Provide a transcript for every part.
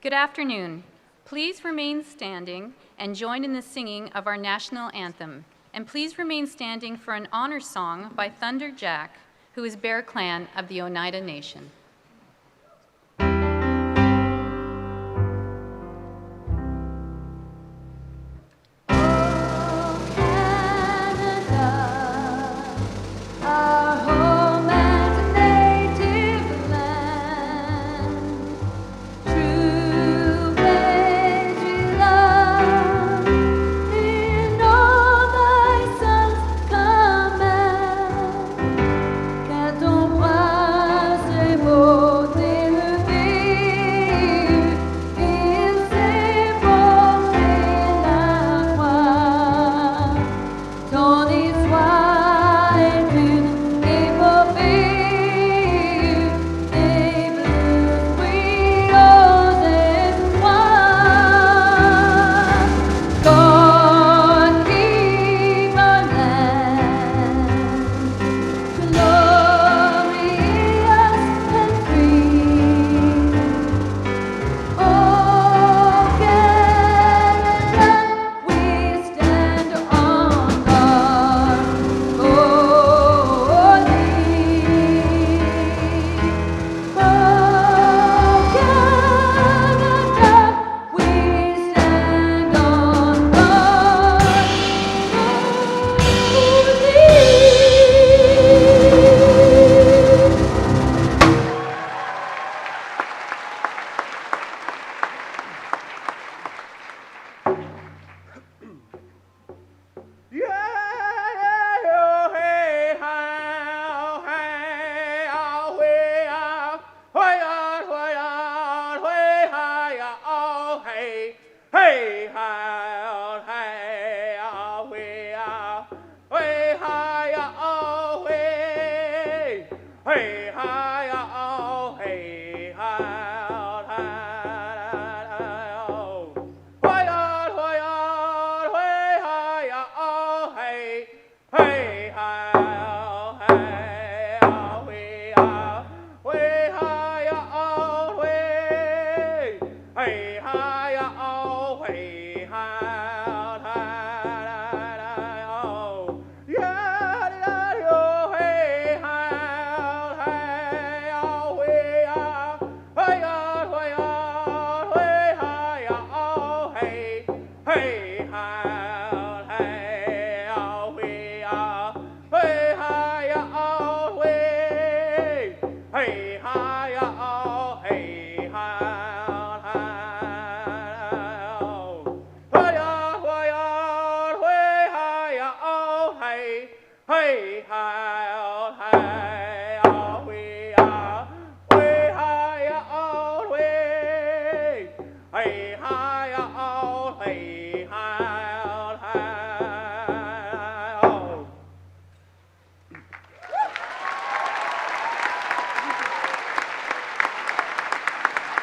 Good afternoon. Please remain standing and join in the singing of our national anthem. And please remain standing for an honor song by Thunder Jack, who is Bear Clan of the Oneida Nation.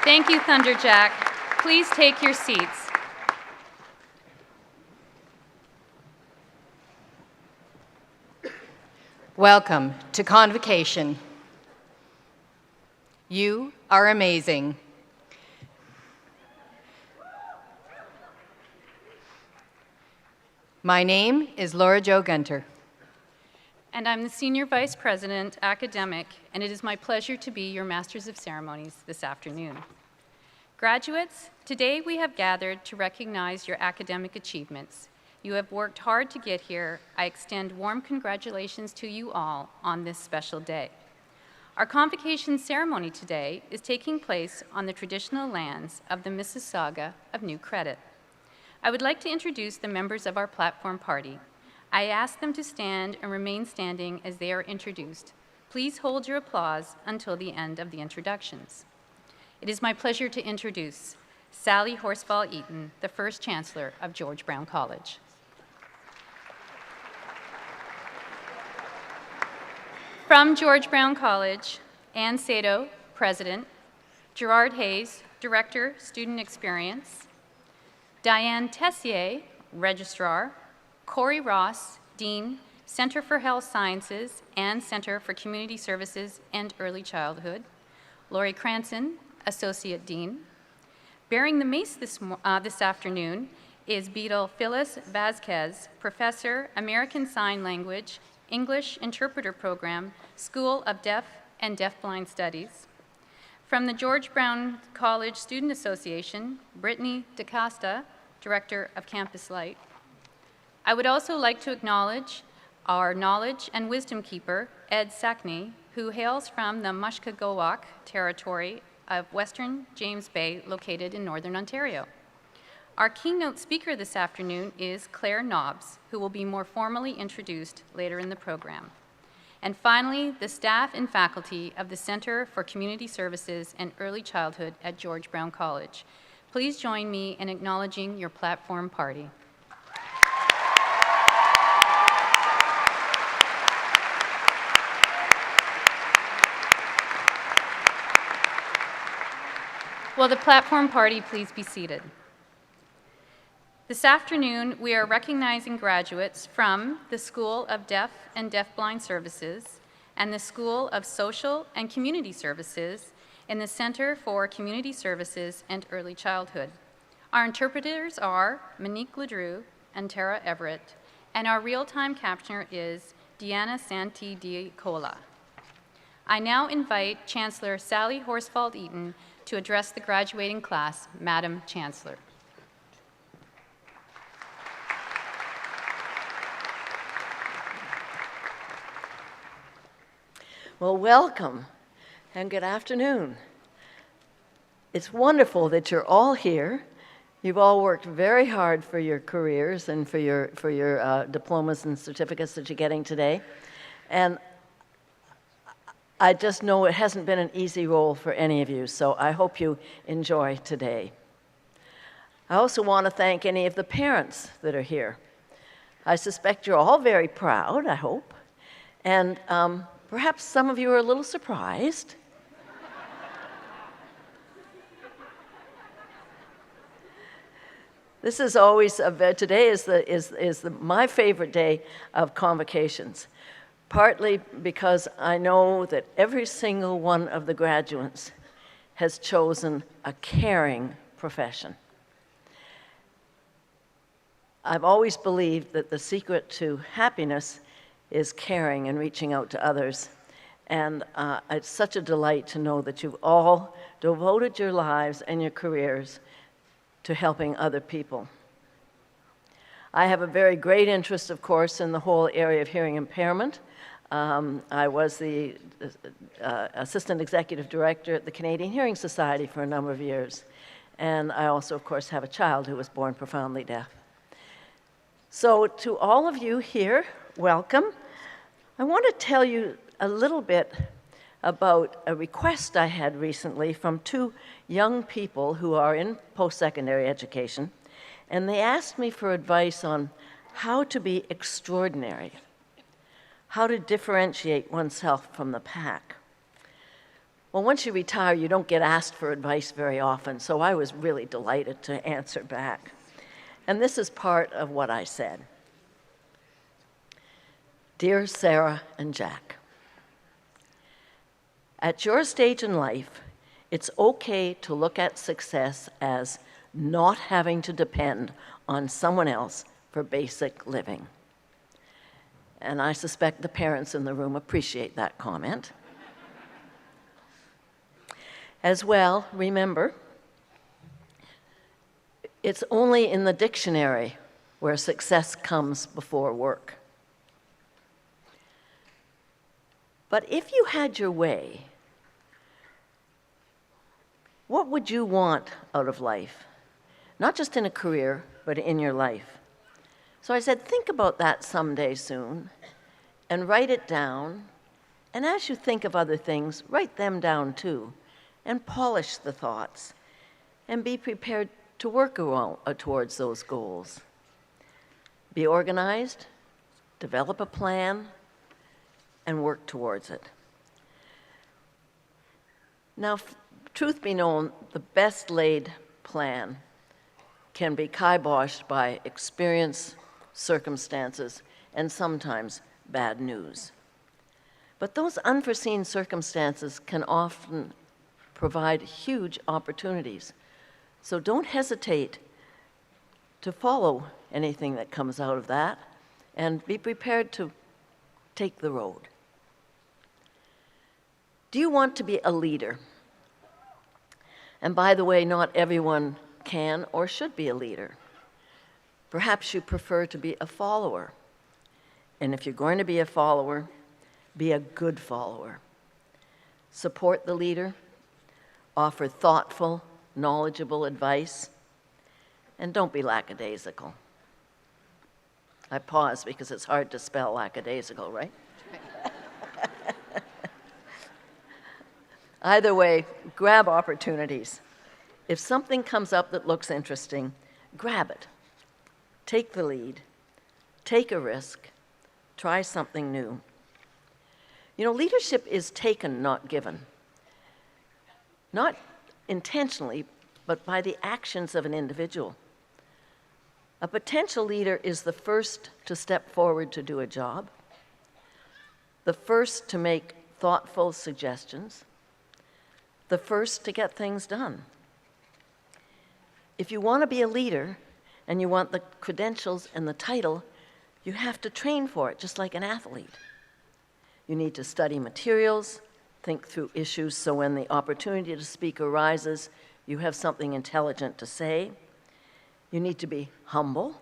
Thank you, Thunder Jack. Please take your seats. Welcome to Convocation. You are amazing. My name is Laura Jo Gunter. And I'm the Senior Vice President, Academic, and it is my pleasure to be your Masters of Ceremonies this afternoon. Graduates, today we have gathered to recognize your academic achievements. You have worked hard to get here. I extend warm congratulations to you all on this special day. Our convocation ceremony today is taking place on the traditional lands of the Mississauga of New Credit. I would like to introduce the members of our platform party. I ask them to stand and remain standing as they are introduced. Please hold your applause until the end of the introductions. It is my pleasure to introduce Sally Horsfall-Eaton, the first Chancellor of George Brown College. From George Brown College, Ann Sato, President, Gerard Hayes, Director, Student Experience, Diane Tessier, Registrar, Corey Ross, Dean, Center for Health Sciences and Center for Community Services and Early Childhood, Lori Cranston, Associate Dean, Bearing the mace this afternoon is Beetle Phyllis Vasquez, Professor, American Sign Language, English Interpreter Program, School of Deaf and Deafblind Studies. From the George Brown College Student Association, Brittany DaCosta, Director of Campus Light. I would also like to acknowledge our Knowledge and Wisdom Keeper, Ed Sackney, who hails from the Mushkegowuk territory of Western James Bay, located in Northern Ontario. Our keynote speaker this afternoon is Claire Nobbs, who will be more formally introduced later in the program. And finally, the staff and faculty of the Center for Community Services and Early Childhood at George Brown College. Please join me in acknowledging your platform party. Will the platform party please be seated? This afternoon, we are recognizing graduates from the School of Deaf and Deafblind Services and the School of Social and Community Services in the Center for Community Services and Early Childhood. Our interpreters are Monique Ledrew and Tara Everett, and our real-time captioner is Deanna Santi-Diacola. I now invite Chancellor Sally Horsfald-Eaton to address the graduating class. Madam Chancellor. Well, welcome and good afternoon. It's wonderful that you're all here. You've all worked very hard for your careers and for your diplomas and certificates that you're getting today. And I just know it hasn't been an easy role for any of you, so I hope you enjoy today. I also want to thank any of the parents that are here. I suspect you're all very proud, I hope, and perhaps some of you are a little surprised. This is always, today is my favorite day of convocations. Partly because I know that every single one of the graduates has chosen a caring profession. I've always believed that the secret to happiness is caring and reaching out to others. And it's such a delight to know that you've all devoted your lives and your careers to helping other people. I have a very great interest, of course, in the whole area of hearing impairment. I was the Assistant Executive Director at the Canadian Hearing Society for a number of years. And I also, of course, have a child who was born profoundly deaf. So to all of you here, welcome. I want to tell you a little bit about a request I had recently from two young people who are in post-secondary education. And they asked me for advice on how to be extraordinary, how to differentiate oneself from the pack. Well, once you retire, you don't get asked for advice very often, so I was really delighted to answer back. And this is part of what I said. Dear Sarah and Jack, at your stage in life, it's okay to look at success as not having to depend on someone else for basic living. And I suspect the parents in the room appreciate that comment. As well, remember, it's only in the dictionary where success comes before work. But if you had your way, what would you want out of life? Not just in a career, but in your life. So I said, think about that someday soon, and write it down. And as you think of other things, write them down too, and polish the thoughts, and be prepared to work towards those goals. Be organized, develop a plan, and work towards it. Now, truth be known, the best laid plan can be kiboshed by experience, circumstances, and sometimes bad news. But those unforeseen circumstances can often provide huge opportunities So don't hesitate to follow anything that comes out of that, and be prepared to take the road. Do you want to be a leader? And by the way, not everyone can or should be a leader. Perhaps you prefer to be a follower. And if you're going to be a follower, be a good follower. Support the leader, offer thoughtful, knowledgeable advice, and don't be lackadaisical. I pause because it's hard to spell lackadaisical, right? Either way, grab opportunities. If something comes up that looks interesting, grab it. Take the lead. Take a risk. Try something new. You know, leadership is taken, not given. Not intentionally, but by the actions of an individual. A potential leader is the first to step forward to do a job, the first to make thoughtful suggestions, the first to get things done. If you want to be a leader and you want the credentials and the title, you have to train for it, just like an athlete. You need to study materials, think through issues so when the opportunity to speak arises, you have something intelligent to say. You need to be humble.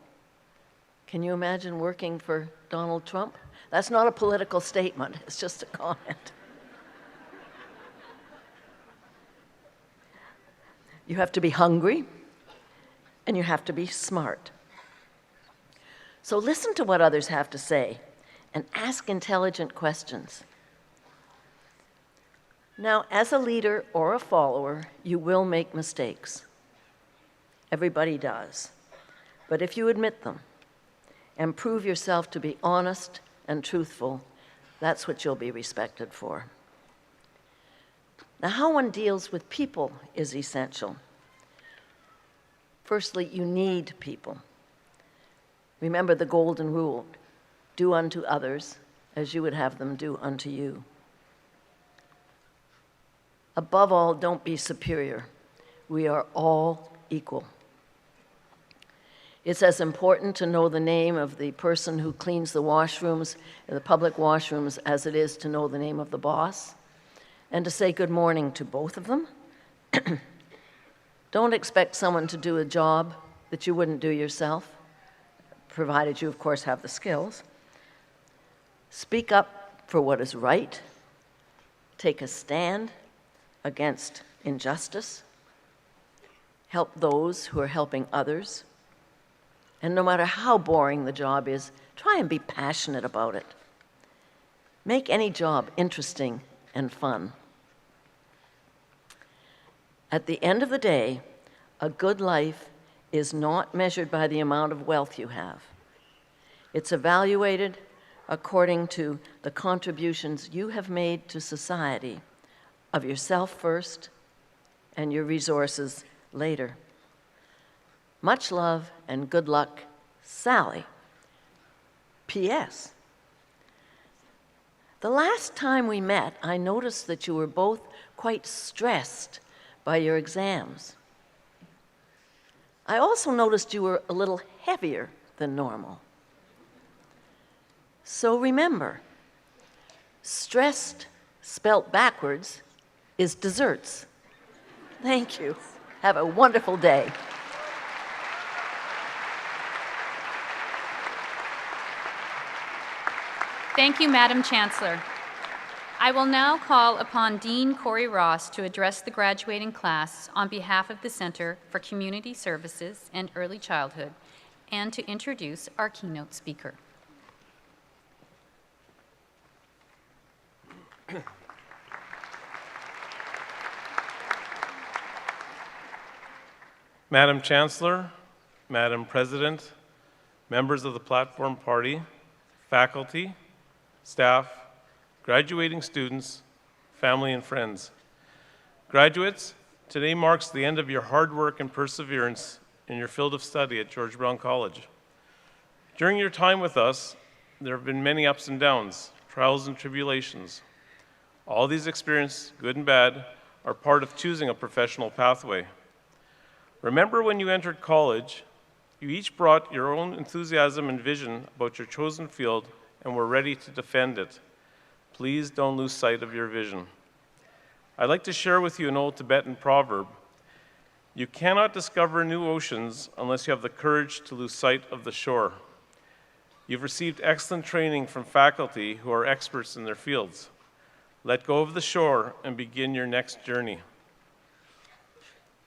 Can you imagine working for Donald Trump? That's not a political statement, it's just a comment. You have to be hungry, and you have to be smart. So listen to what others have to say, and ask intelligent questions. Now, as a leader or a follower, you will make mistakes. Everybody does. But if you admit them and prove yourself to be honest and truthful, that's what you'll be respected for. Now, how one deals with people is essential. Firstly, you need people. Remember the golden rule: do unto others as you would have them do unto you. Above all, don't be superior. We are all equal. It's as important to know the name of the person who cleans the washrooms, the public washrooms, as it is to know the name of the boss, and to say good morning to both of them. Don't expect someone to do a job that you wouldn't do yourself, provided you, of course, have the skills. Speak up for what is right. Take a stand against injustice. Help those who are helping others. And no matter how boring the job is, try and be passionate about it. Make any job interesting and fun. At the end of the day, a good life is not measured by the amount of wealth you have. It's evaluated according to the contributions you have made to society, of yourself first and your resources later. Much love and good luck, Sally. P.S. The last time we met, I noticed that you were both quite stressed by your exams. I also noticed you were a little heavier than normal. So remember, stressed, spelt backwards, is desserts. Thank you. Have a wonderful day. Thank you, Madam Chancellor. I will now call upon Dean Corey Ross to address the graduating class on behalf of the Center for Community Services and Early Childhood, and to introduce our keynote speaker. Madam Chancellor, Madam President, members of the Platform Party, faculty, staff, graduating students, family, and friends. Graduates, today marks the end of your hard work and perseverance in your field of study at George Brown College. During your time with us, there have been many ups and downs, trials and tribulations. All these experiences, good and bad, are part of choosing a professional pathway. Remember when you entered college, you each brought your own enthusiasm and vision about your chosen field and were ready to defend it. Please don't lose sight of your vision. I'd like to share with you an old Tibetan proverb. You cannot discover new oceans unless you have the courage to lose sight of the shore. You've received excellent training from faculty who are experts in their fields. Let go of the shore and begin your next journey.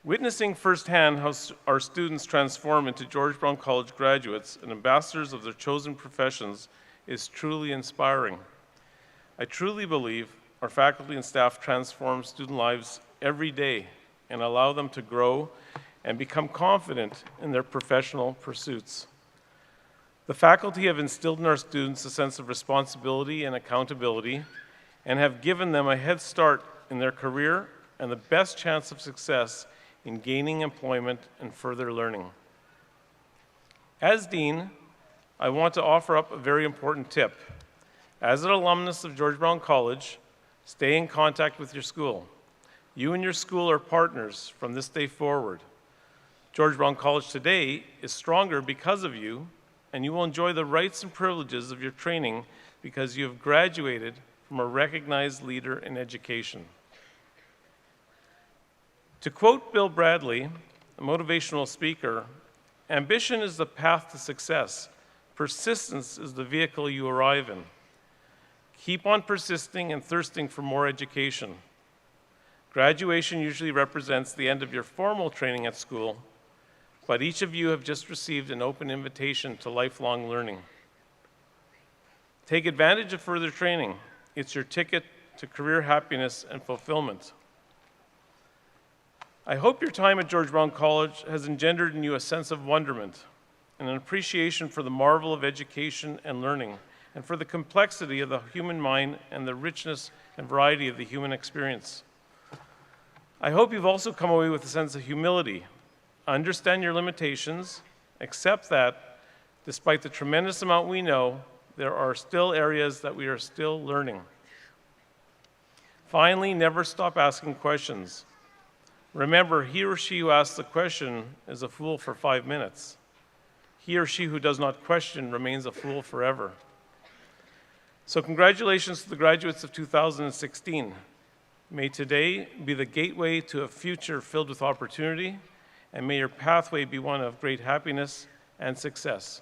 Witnessing firsthand how our students transform into George Brown College graduates and ambassadors of their chosen professions is truly inspiring. I truly believe our faculty and staff transform student lives every day and allow them to grow and become confident in their professional pursuits. The faculty have instilled in our students a sense of responsibility and accountability and have given them a head start in their career and the best chance of success in gaining employment and further learning. As Dean, I want to offer up a very important tip. As an alumnus of George Brown College, stay in contact with your school. You and your school are partners from this day forward. George Brown College today is stronger because of you, and you will enjoy the rights and privileges of your training because you have graduated from a recognized leader in education. To quote Bill Bradley, a motivational speaker, ambition is the path to success. Persistence is the vehicle you arrive in. Keep on persisting and thirsting for more education. Graduation usually represents the end of your formal training at school, but each of you have just received an open invitation to lifelong learning. Take advantage of further training. It's your ticket to career happiness and fulfillment. I hope your time at George Brown College has engendered in you a sense of wonderment and an appreciation for the marvel of education and learning, and for the complexity of the human mind and the richness and variety of the human experience. I hope you've also come away with a sense of humility. Understand your limitations, accept that, despite the tremendous amount we know, there are still areas that we are still learning. Finally, never stop asking questions. Remember, he or she who asks the question is a fool for 5 minutes. He or she who does not question remains a fool forever. So congratulations to the graduates of 2016. May today be the gateway to a future filled with opportunity, and may your pathway be one of great happiness and success.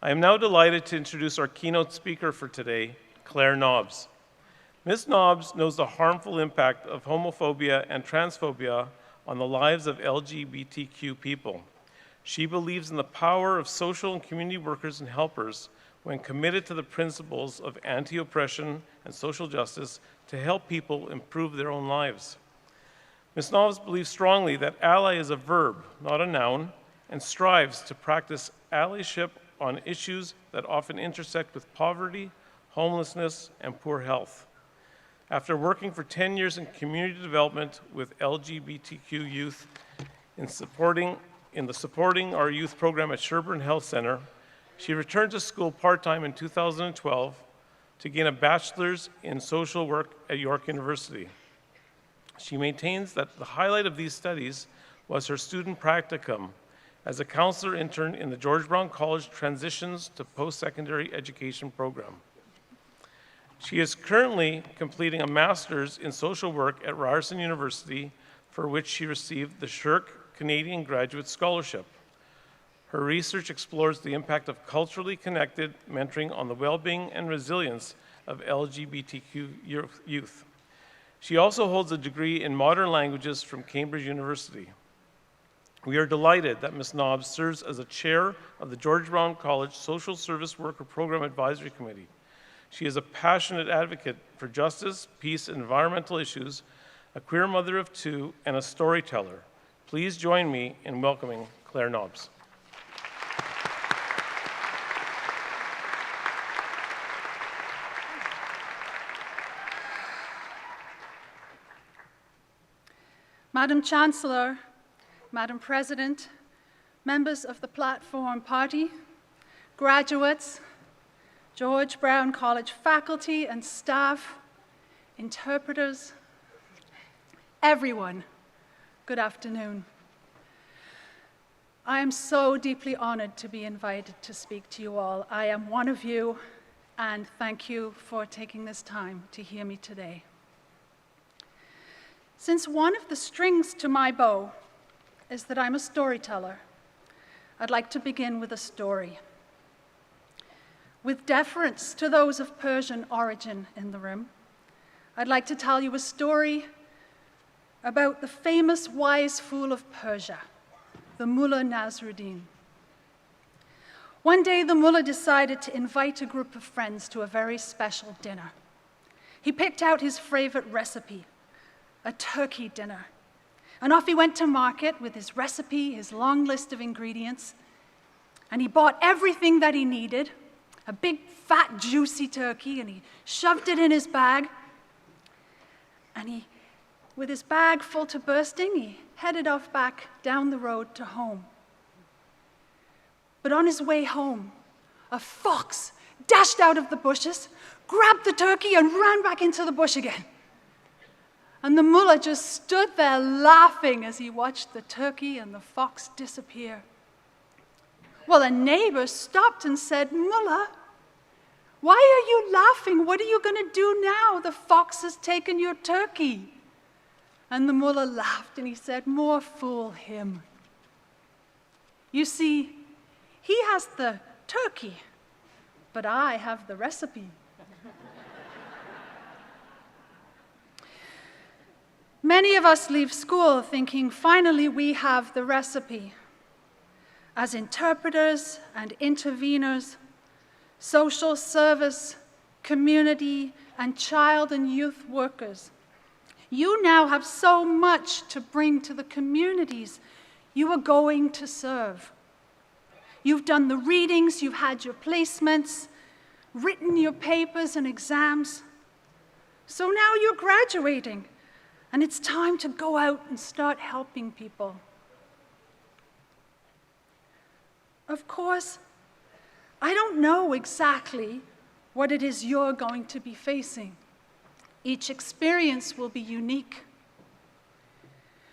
I am now delighted to introduce our keynote speaker for today, Kayleigh Rousseau. Ms. Rousseau knows the harmful impact of homophobia and transphobia on the lives of LGBTQ people. She believes in the power of social and community workers and helpers when committed to the principles of anti-oppression and social justice to help people improve their own lives. Ms. Rousseau believes strongly that ally is a verb, not a noun, and strives to practice allyship on issues that often intersect with poverty, homelessness, and poor health. After working for 10 years in community development with LGBTQ youth in supporting our youth program at Sherburne Health Center, she returned to school part-time in 2012 to gain a bachelor's in social work at York University. She maintains that the highlight of these studies was her student practicum as a counselor intern in the George Brown College Transitions to Post-Secondary Education program. She is currently completing a master's in social work at Ryerson University, for which she received the Shirk Canadian Graduate Scholarship. Her research explores the impact of culturally connected mentoring on the well-being and resilience of LGBTQ youth. She also holds a degree in modern languages from Cambridge University. We are delighted that Ms. Rousseau serves as a chair of the George Brown College Social Service Worker Program Advisory Committee. She is a passionate advocate for justice, peace, and environmental issues, a queer mother of two, and a storyteller. Please join me in welcoming Kayleigh Rousseau. Madam Chancellor, Madam President, members of the Platform Party, graduates, George Brown College faculty and staff, interpreters, everyone, good afternoon. I am so deeply honored to be invited to speak to you all. I am one of you, and thank you for taking this time to hear me today. Since one of the strings to my bow is that I'm a storyteller, I'd like to begin with a story. With deference to those of Persian origin in the room, I'd like to tell you a story about the famous wise fool of Persia, the Mullah Nasruddin. One day, the Mullah decided to invite a group of friends to a very special dinner. He picked out his favorite recipe, a turkey dinner. And off he went to market with his recipe, his long list of ingredients, and he bought everything that he needed, a big, fat, juicy turkey, and he shoved it in his bag. And with his bag full to bursting, he headed off back down the road to home. But on his way home, a fox dashed out of the bushes, grabbed the turkey, and ran back into the bush again. And the mullah just stood there laughing as he watched the turkey and the fox disappear. Well, a neighbor stopped and said, "Mullah, why are you laughing? What are you going to do now? The fox has taken your turkey." And the mullah laughed and he said, "More fool him. You see, he has the turkey, but I have the recipe." Many of us leave school thinking, finally, we have the recipe. As interpreters and intervenors, social service, community, and child and youth workers, you now have so much to bring to the communities you are going to serve. You've done the readings, you've had your placements, written your papers and exams. So now you're graduating, and it's time to go out and start helping people. Of course, I don't know exactly what it is you're going to be facing. Each experience will be unique.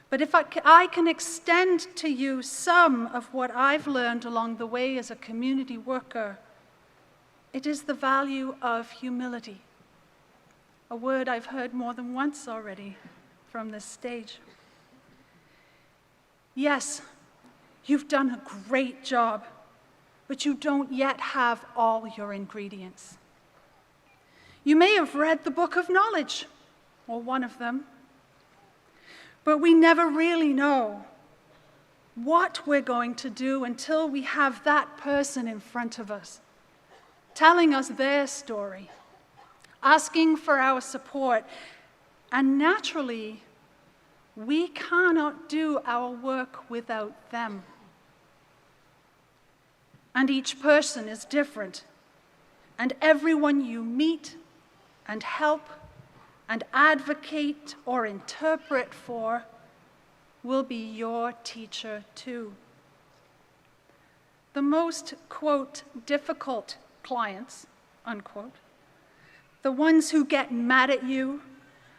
But if I can extend to you some of what I've learned along the way as a community worker, it is the value of humility, a word I've heard more than once already from this stage. Yes, you've done a great job, but you don't yet have all your ingredients. You may have read the book of knowledge, or one of them, but we never really know what we're going to do until we have that person in front of us, telling us their story, asking for our support, and naturally, we cannot do our work without them. And each person is different, and everyone you meet and help and advocate or interpret for will be your teacher too. The most, quote, difficult clients, unquote, the ones who get mad at you,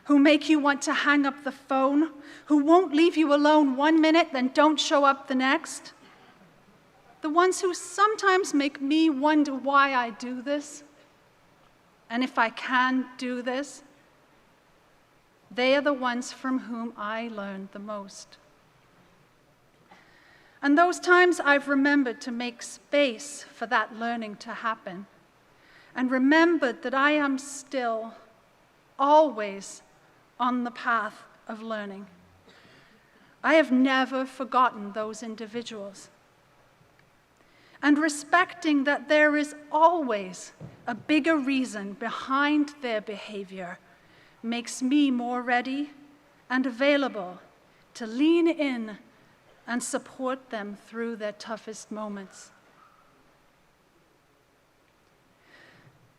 who make you want to hang up the phone, who won't leave you alone 1 minute, then don't show up the next, the ones who sometimes make me wonder why I do this, and if I can do this, they are the ones from whom I learned the most. And those times I've remembered to make space for that learning to happen, and remembered that I am still, always, on the path of learning. I have never forgotten those individuals. And respecting that there is always a bigger reason behind their behavior makes me more ready and available to lean in and support them through their toughest moments.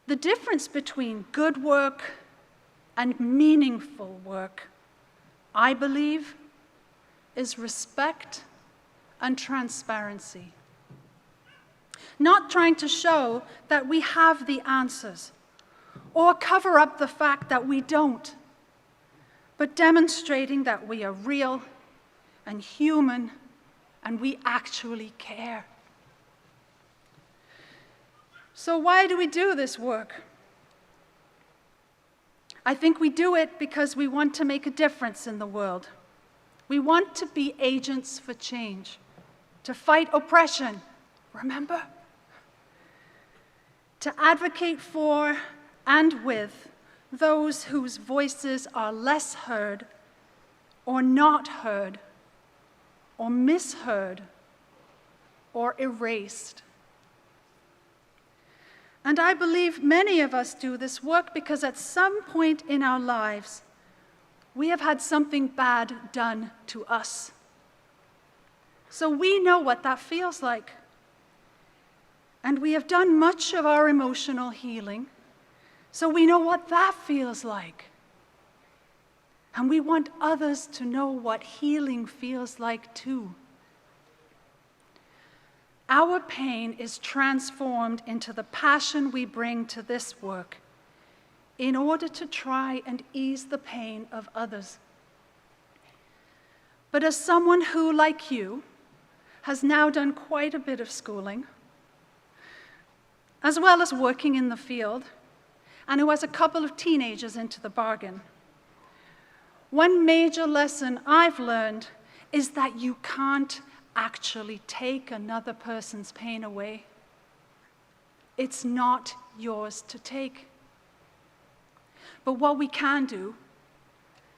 The difference between good work and meaningful work, I believe, is respect and transparency. not trying to show that we have the answers or cover up the fact that we don't, but demonstrating that we are real and human and we actually care. So why do we do this work? I think we do it because we want to make a difference in the world. We want to be agents for change, to fight oppression, remember? To advocate for and with those whose voices are less heard, or not heard, or misheard, or erased. And I believe many of us do this work because at some point in our lives, we have had something bad done to us. So we know what that feels like. And we have done much of our emotional healing, so we know what that feels like. And we want others to know what healing feels like too. Our pain is transformed into the passion we bring to this work in order to try and ease the pain of others. But as someone who, like you, has now done quite a bit of schooling, as well as working in the field, and who has a couple of teenagers into the bargain, one major lesson I've learned is that you can't actually take another person's pain away. It's not yours to take. But what we can do,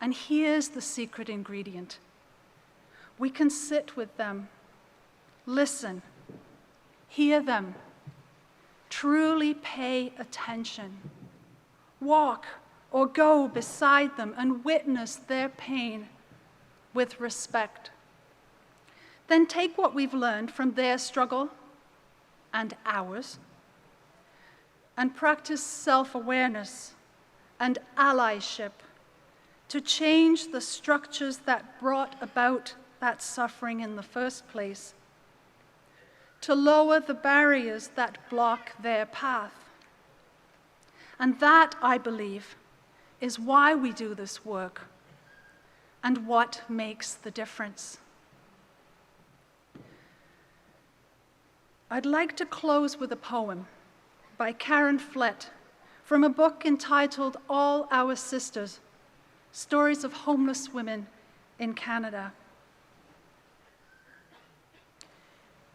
and here's the secret ingredient, we can sit with them, listen, hear them, truly pay attention, walk or go beside them and witness their pain with respect. Then take what we've learned from their struggle and ours and practice self-awareness and allyship to change the structures that brought about that suffering in the first place, to lower the barriers that block their path. And that, I believe, is why we do this work and what makes the difference. I'd like to close with a poem by Karen Flett from a book entitled All Our Sisters, Stories of Homeless Women in Canada.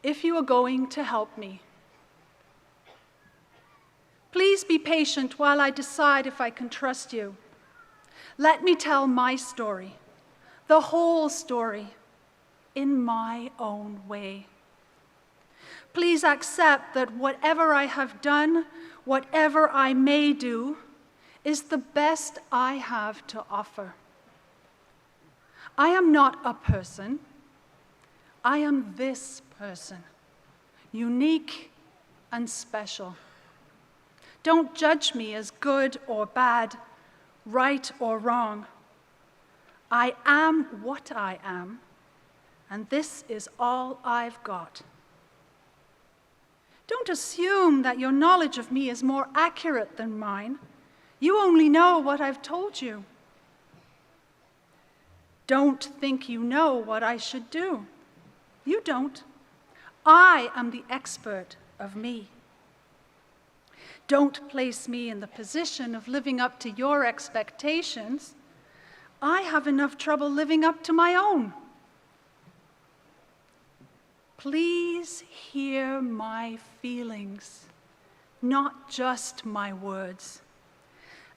If you are going to help me, please be patient while I decide if I can trust you. Let me tell my story, the whole story, in my own way. Please accept that whatever I have done, whatever I may do, is the best I have to offer. I am not a person. I am this person, unique and special. Don't judge me as good or bad, right or wrong. I am what I am, and this is all I've got. Don't assume that your knowledge of me is more accurate than mine. You only know what I've told you. Don't think you know what I should do. You don't. I am the expert of me. Don't place me in the position of living up to your expectations. I have enough trouble living up to my own. Please hear my feelings, not just my words.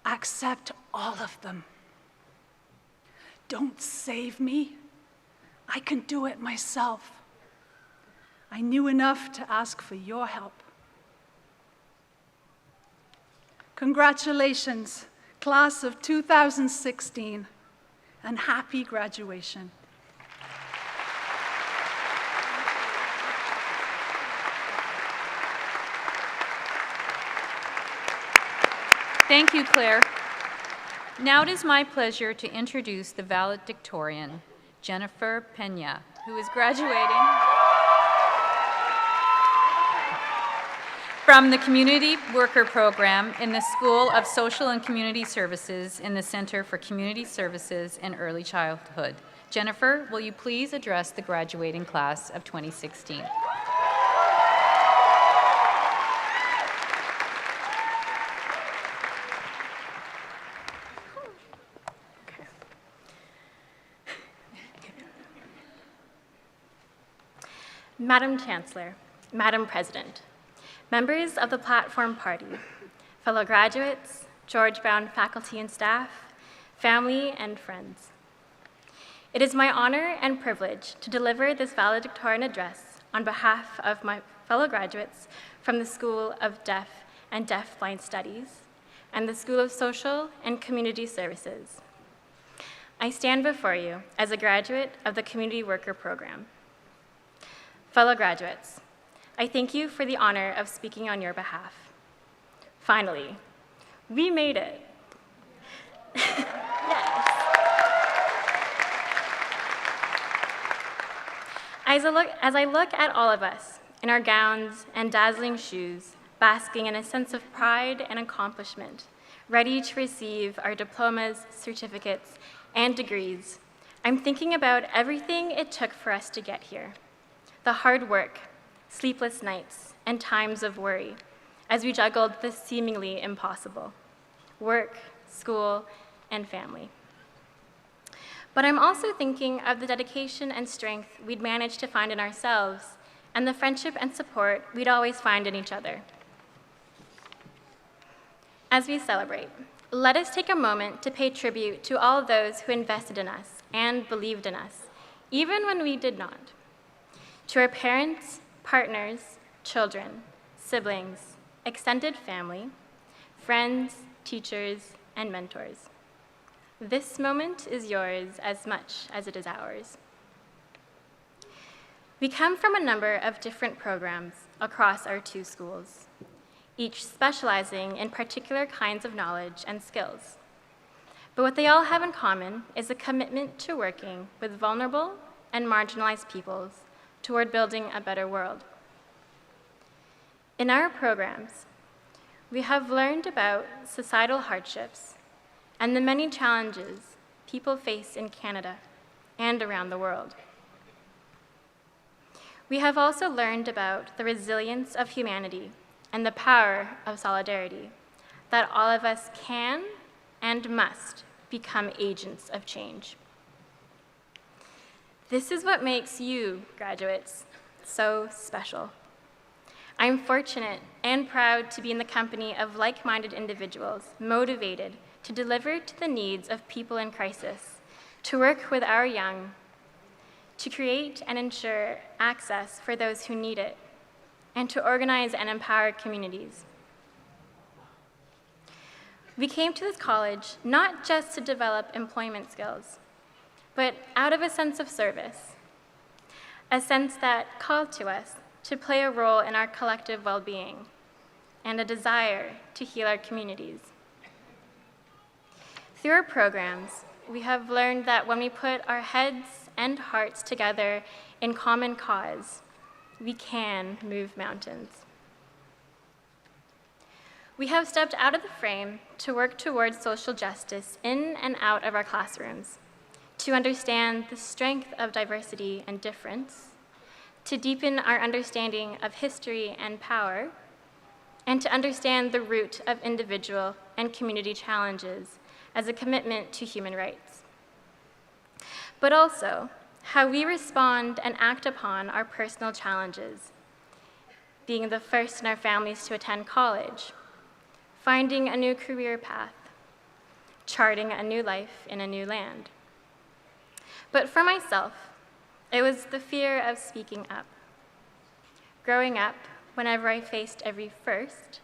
Accept all of them. Don't save me. I can do it myself. I knew enough to ask for your help. Congratulations, class of 2016, and happy graduation. Thank you, Claire. Now it is my pleasure to introduce the valedictorian, Jennifer Pena, who is graduating. From the Community Worker Program in the School of Social and Community Services in the Center for Community Services and Early Childhood. Jennifer, will you please address the graduating class of 2016? Madam Chancellor, Madam President, members of the Platform Party, fellow graduates, George Brown faculty and staff, family, and friends. It is my honor and privilege to deliver this valedictorian address on behalf of my fellow graduates from the School of Deaf and Deafblind Studies and the School of Social and Community Services. I stand before you as a graduate of the Community Worker Program. Fellow graduates, I thank you for the honor of speaking on your behalf. Finally, we made it. Yes. As I look at all of us in our gowns and dazzling shoes, basking in a sense of pride and accomplishment, ready to receive our diplomas, certificates, and degrees, I'm thinking about everything it took for us to get here. The hard work, sleepless nights, and times of worry as we juggled the seemingly impossible: work, school, and family. But I'm also thinking of the dedication and strength we'd managed to find in ourselves and the friendship and support we'd always find in each other. As we celebrate, let us take a moment to pay tribute to all those who invested in us and believed in us, even when we did not. To our parents, partners, children, siblings, extended family, friends, teachers, and mentors. This moment is yours as much as it is ours. We come from a number of different programs across our two schools, each specializing in particular kinds of knowledge and skills. But what they all have in common is a commitment to working with vulnerable and marginalized peoples toward building a better world. In our programs, we have learned about societal hardships and the many challenges people face in Canada and around the world. We have also learned about the resilience of humanity and the power of solidarity, that all of us can and must become agents of change. This is what makes you, graduates, so special. I'm fortunate and proud to be in the company of like-minded individuals motivated to deliver to the needs of people in crisis, to work with our young, to create and ensure access for those who need it, and to organize and empower communities. We came to this college not just to develop employment skills, but out of a sense of service, a sense that called to us to play a role in our collective well-being, and a desire to heal our communities. Through our programs, we have learned that when we put our heads and hearts together in common cause, we can move mountains. We have stepped out of the frame to work towards social justice in and out of our classrooms, to understand the strength of diversity and difference, to deepen our understanding of history and power, and to understand the root of individual and community challenges as a commitment to human rights. But also, how we respond and act upon our personal challenges, being the first in our families to attend college, finding a new career path, charting a new life in a new land. But for myself, it was the fear of speaking up. Growing up, whenever I faced every first,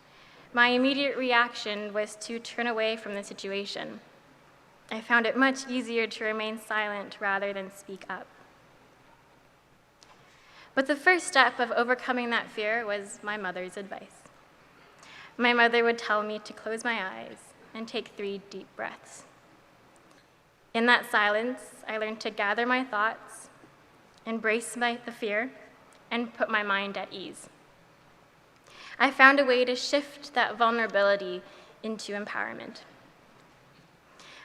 my immediate reaction was to turn away from the situation. I found it much easier to remain silent rather than speak up. But the first step of overcoming that fear was my mother's advice. My mother would tell me to close my eyes and take 3 deep breaths. In that silence, I learned to gather my thoughts, embrace the fear, and put my mind at ease. I found a way to shift that vulnerability into empowerment.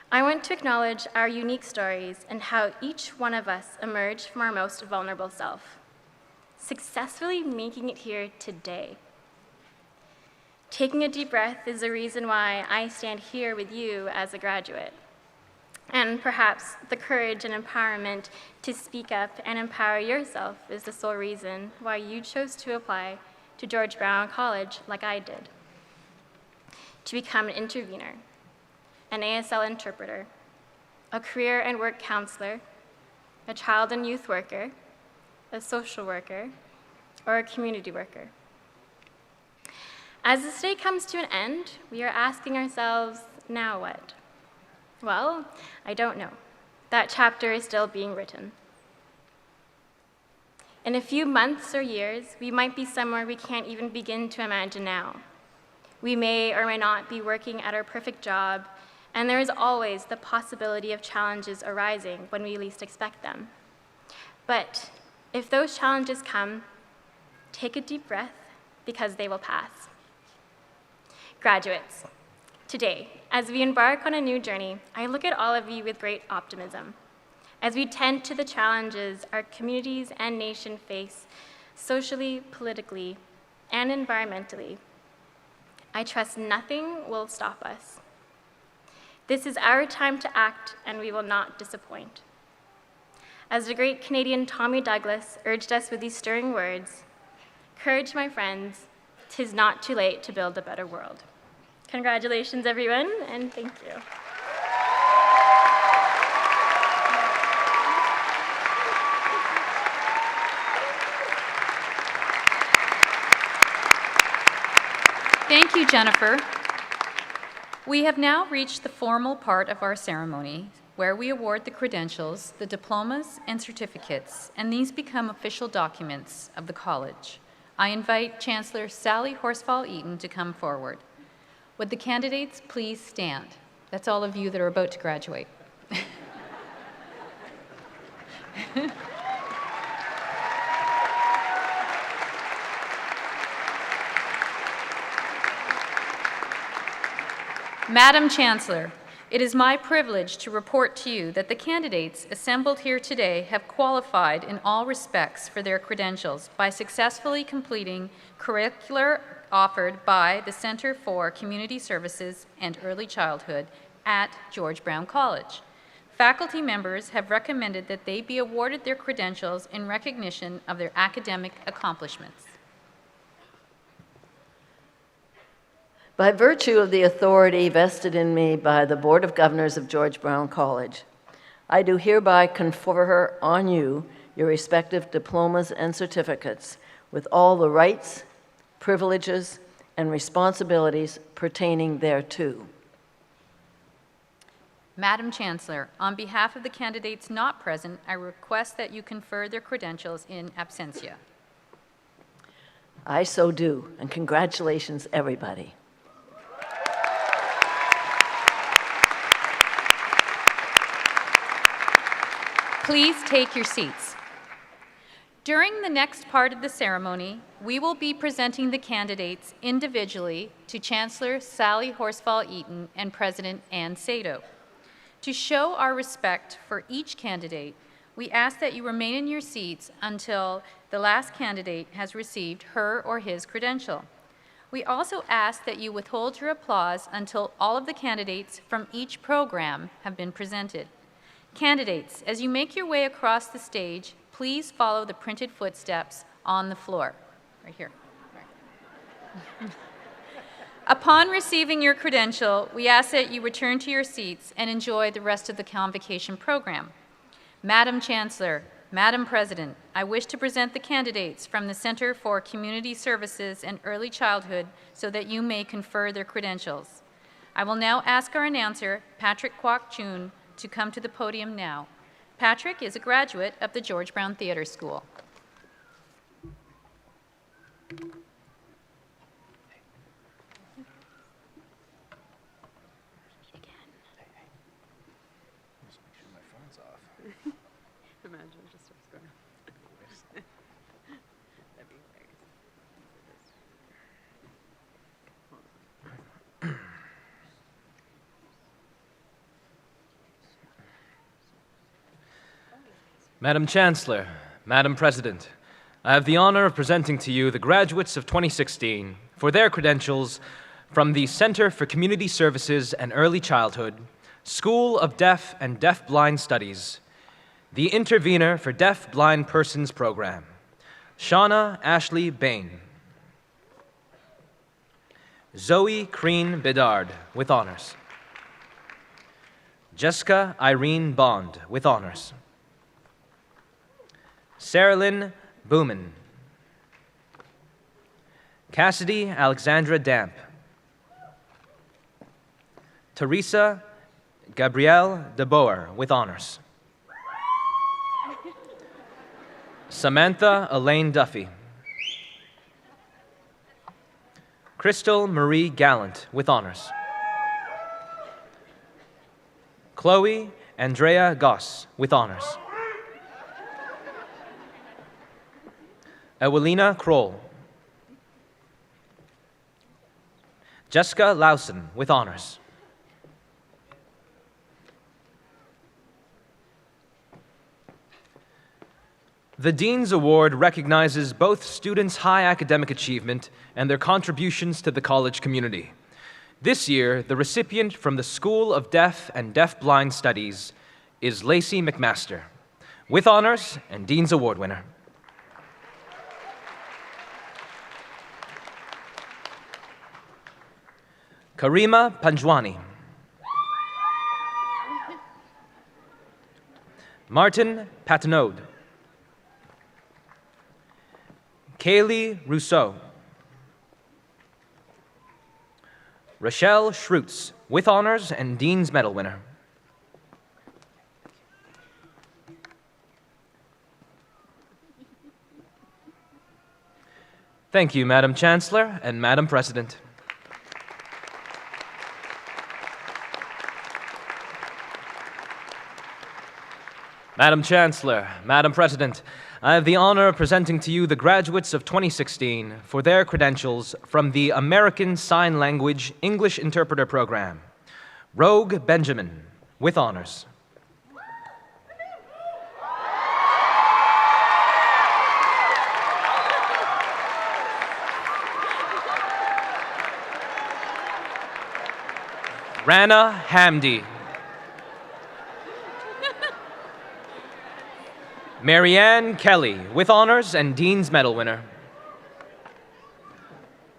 I want to acknowledge our unique stories and how each one of us emerged from our most vulnerable self, successfully making it here today. Taking a deep breath is the reason why I stand here with you as a graduate. And perhaps the courage and empowerment to speak up and empower yourself is the sole reason why you chose to apply to George Brown College like I did, to become an intervenor, an ASL interpreter, a career and work counselor, a child and youth worker, a social worker, or a community worker. As this day comes to an end, we are asking ourselves, now what? Well, I don't know. That chapter is still being written. In a few months or years, we might be somewhere we can't even begin to imagine now. We may or may not be working at our perfect job, and there is always the possibility of challenges arising when we least expect them. But if those challenges come, take a deep breath, because they will pass. Graduates, today, as we embark on a new journey, I look at all of you with great optimism. As we tend to the challenges our communities and nation face socially, politically, and environmentally, I trust nothing will stop us. This is our time to act, and we will not disappoint. As the great Canadian Tommy Douglas urged us with these stirring words, "Courage, my friends, 'tis not too late to build a better world." Congratulations, everyone, and thank you. Thank you, Jennifer. We have now reached the formal part of our ceremony, where we award the credentials, the diplomas, and certificates, and these become official documents of the college. I invite Chancellor Sally Horsfall-Eaton to come forward. Would the candidates please stand? That's all of you that are about to graduate. Madam Chancellor, it is my privilege to report to you that the candidates assembled here today have qualified in all respects for their credentials by successfully completing curricular offered by the Center for Community Services and Early Childhood at George Brown College. Faculty members have recommended that they be awarded their credentials in recognition of their academic accomplishments. By virtue of the authority vested in me by the Board of Governors of George Brown College, I do hereby confer on you your respective diplomas and certificates with all the rights, privileges, and responsibilities pertaining thereto. Madam Chancellor, on behalf of the candidates not present, I request that you confer their credentials in absentia. I so do, and congratulations, everybody. Please take your seats. During the next part of the ceremony, we will be presenting the candidates individually to Chancellor Sally Horsfall-Eaton and President Ann Sado. To show our respect for each candidate, we ask that you remain in your seats until the last candidate has received her or his credential. We also ask that you withhold your applause until all of the candidates from each program have been presented. Candidates, as you make your way across the stage, please follow the printed footsteps on the floor. Right here. Right. Upon receiving your credential, we ask that you return to your seats and enjoy the rest of the convocation program. Madam Chancellor, Madam President, I wish to present the candidates from the Center for Community Services and Early Childhood so that you may confer their credentials. I will now ask our announcer, Patrick Kwok-Chun, to come to the podium now. Patrick is a graduate of the George Brown Theatre School. Imagine it just starts going. That'd be hilarious. Madam Chancellor, Madam President, I have the honor of presenting to you the graduates of 2016 for their credentials from the Center for Community Services and Early Childhood, School of Deaf and Deaf-Blind Studies, the Intervenor for Deaf-Blind Persons Program, Shawna Ashley Bayne. Zoe Crean Bedard, with honors. Jessica Irene Bond, with honors. Carolynn Booman. Cassidy Alexandra Damp. Teresa Gabrielle DeBoer, with honors. Samantha Elaine Duffy. Krystal Marie Gallant, with honors. Chloe Andreia Gosse, with honors. Ewelina Kroll. Jessica Lowson, with honors. The Dean's Award recognizes both students' high academic achievement and their contributions to the college community. This year, the recipient from the School of Deaf and Deaf-Blind Studies is Lacey McMaster, with honors and Dean's Award winner. Karima Panjwani. Martin Patenaude. Kayleigh Rousseau. Rochelle Schrutz, with honors and Dean's Medal winner. Thank you, Madam Chancellor and Madam President. Madam Chancellor, Madam President, I have the honor of presenting to you the graduates of 2016 for their credentials from the American Sign Language English Interpreter Program. Rogue Benjamin, with honors. Rana Hamdi. Marianne Kelly, with honors and Dean's Medal winner.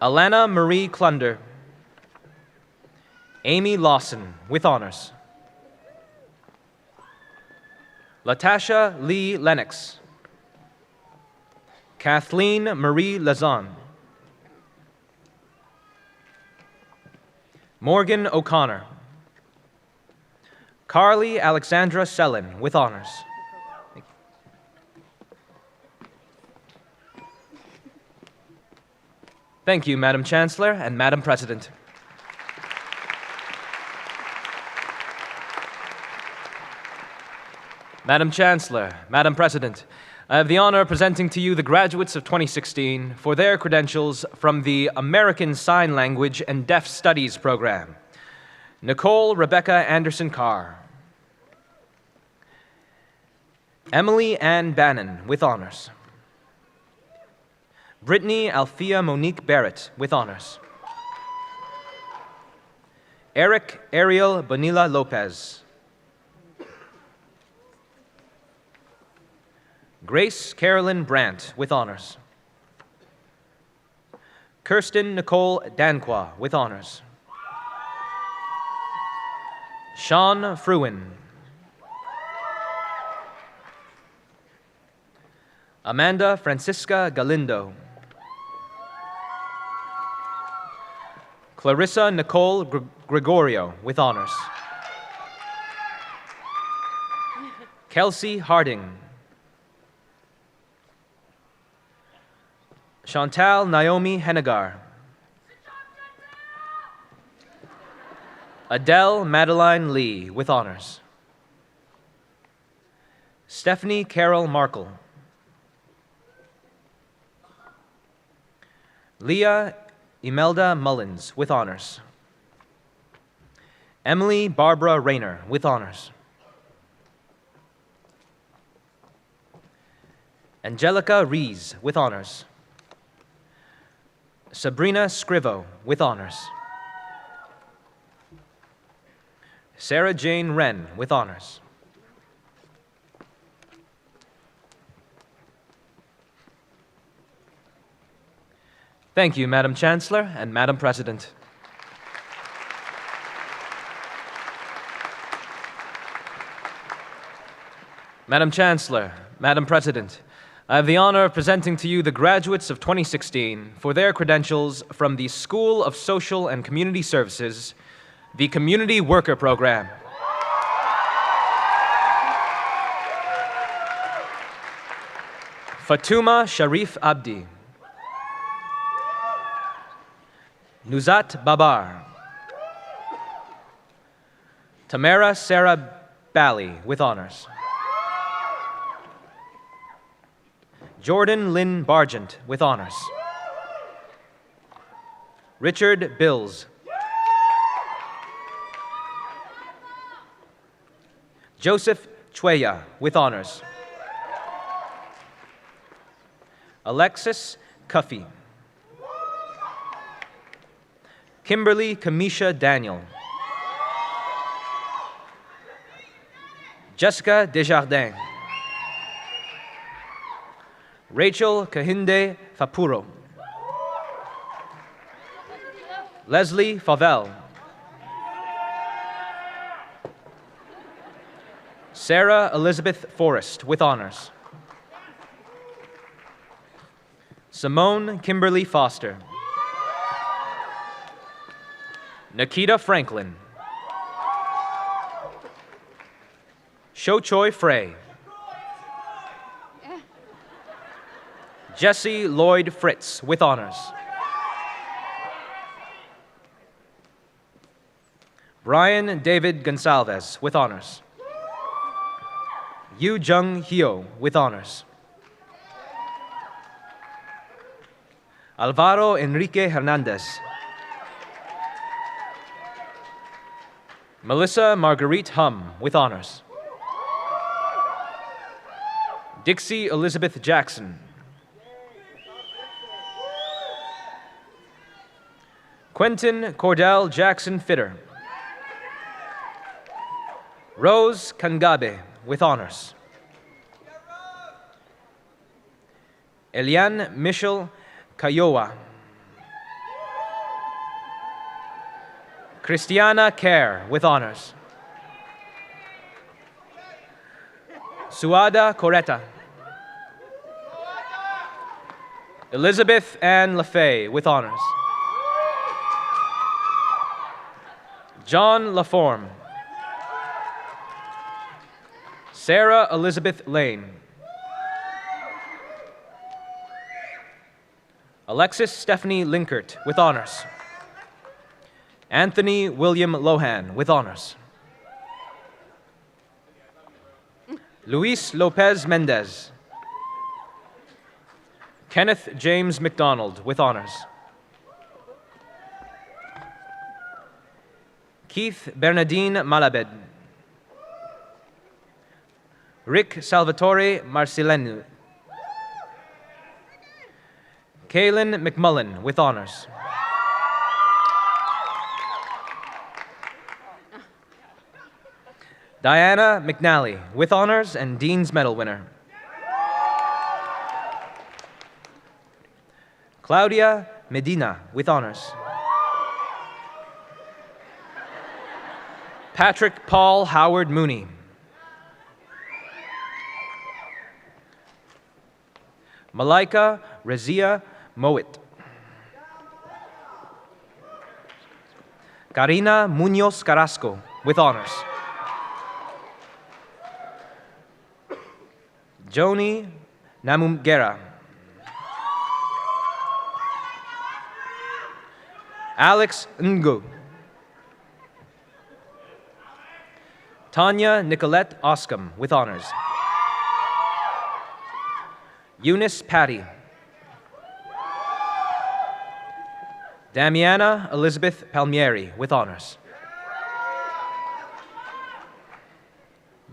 Alana Marie Klunder. Amy Lawson, with honors. Latasha Lee Lennox. Kathleen Marie Lezon. Morgan O'Connor. Carly Alexandra Sellin, with honors. Thank you, Madam Chancellor and Madam President. Madam Chancellor, Madam President, I have the honor of presenting to you the graduates of 2016 for their credentials from the American Sign Language and Deaf Studies Program. Nicole Rebecca Anderson Carr. Emily Ann Bannon, with honors. Brittany Althea Monique Barrett, with honors. Eric Ariel Bonilla Lopez. Grace Carolynn Brant, with honors. Kirsten Nicole Danqua, with honors. Sean Fruin. Amanda Francisca Galindo. Clarissa Nicole Gregorio, with honors. Kelsey Harding. Chantal Naomi Hennegar. Adele Madeline Lee, with honors. Stephanie Carol Markle. Leah Imelda Mullins, with honors. Emily Barbara Rayner, with honors. Angelica Rees with honors. Sabrina Scrivo with honors. Sarah Jane Wren with honors. Thank you, Madam Chancellor and Madam President. Madam Chancellor, Madam President, I have the honor of presenting to you the graduates of 2016 for their credentials from the School of Social and Community Services, the Community Worker Program. Fatuma Sharif Abdi. Nuzat Babar. Tamara Sarah Bally with honors. Jordan Lynn Bargent with honors. Richard Bills. Joseph Chueya with honors. Alexis Cuffey. Kimberly Kamisha Daniel. Jessica Desjardins. Rachel Kahinde Fapuro. Leslie Favel. Sarah Elizabeth Forrest with honors. Simone Kimberly Foster. Nikita Franklin. Shochoi Frey. Jesse Lloyd Fritz with honors. Brian David Gonsalves with honors. Yu Jung Hyo with honors. Alvaro Enrique Hernandez. Melissa Marguerite Hum with honors. Dixie Elizabeth Jackson. Quentin Cordell Jackson Fitter. Rose Kangabe with honors. Eliane Michel Kayowa. Christiana Kerr with honors. Suada Coretta. Elizabeth Ann LaFay with honors. John Laforme. Sarah Elizabeth Lane. Alexis Stephanie Linkert with honors. Anthony William Lohan with honors. Luis Lopez Mendez. Kenneth James McDonald with honors. Keith Bernardine Malabed. Rick Salvatore Marcilenu. Kaylin McMullen with honors. Diana McNally with honors and Dean's Medal winner. Claudia Medina with honors. Patrick Paul Howard Mooney. Malaika Razia Mowat. Karina Munoz Carrasco with honors. Joni Namumgera. Alex Ngo. Tanya Nicolette Oscom with honors. Eunice Patty. Damiana Elizabeth Palmieri with honors.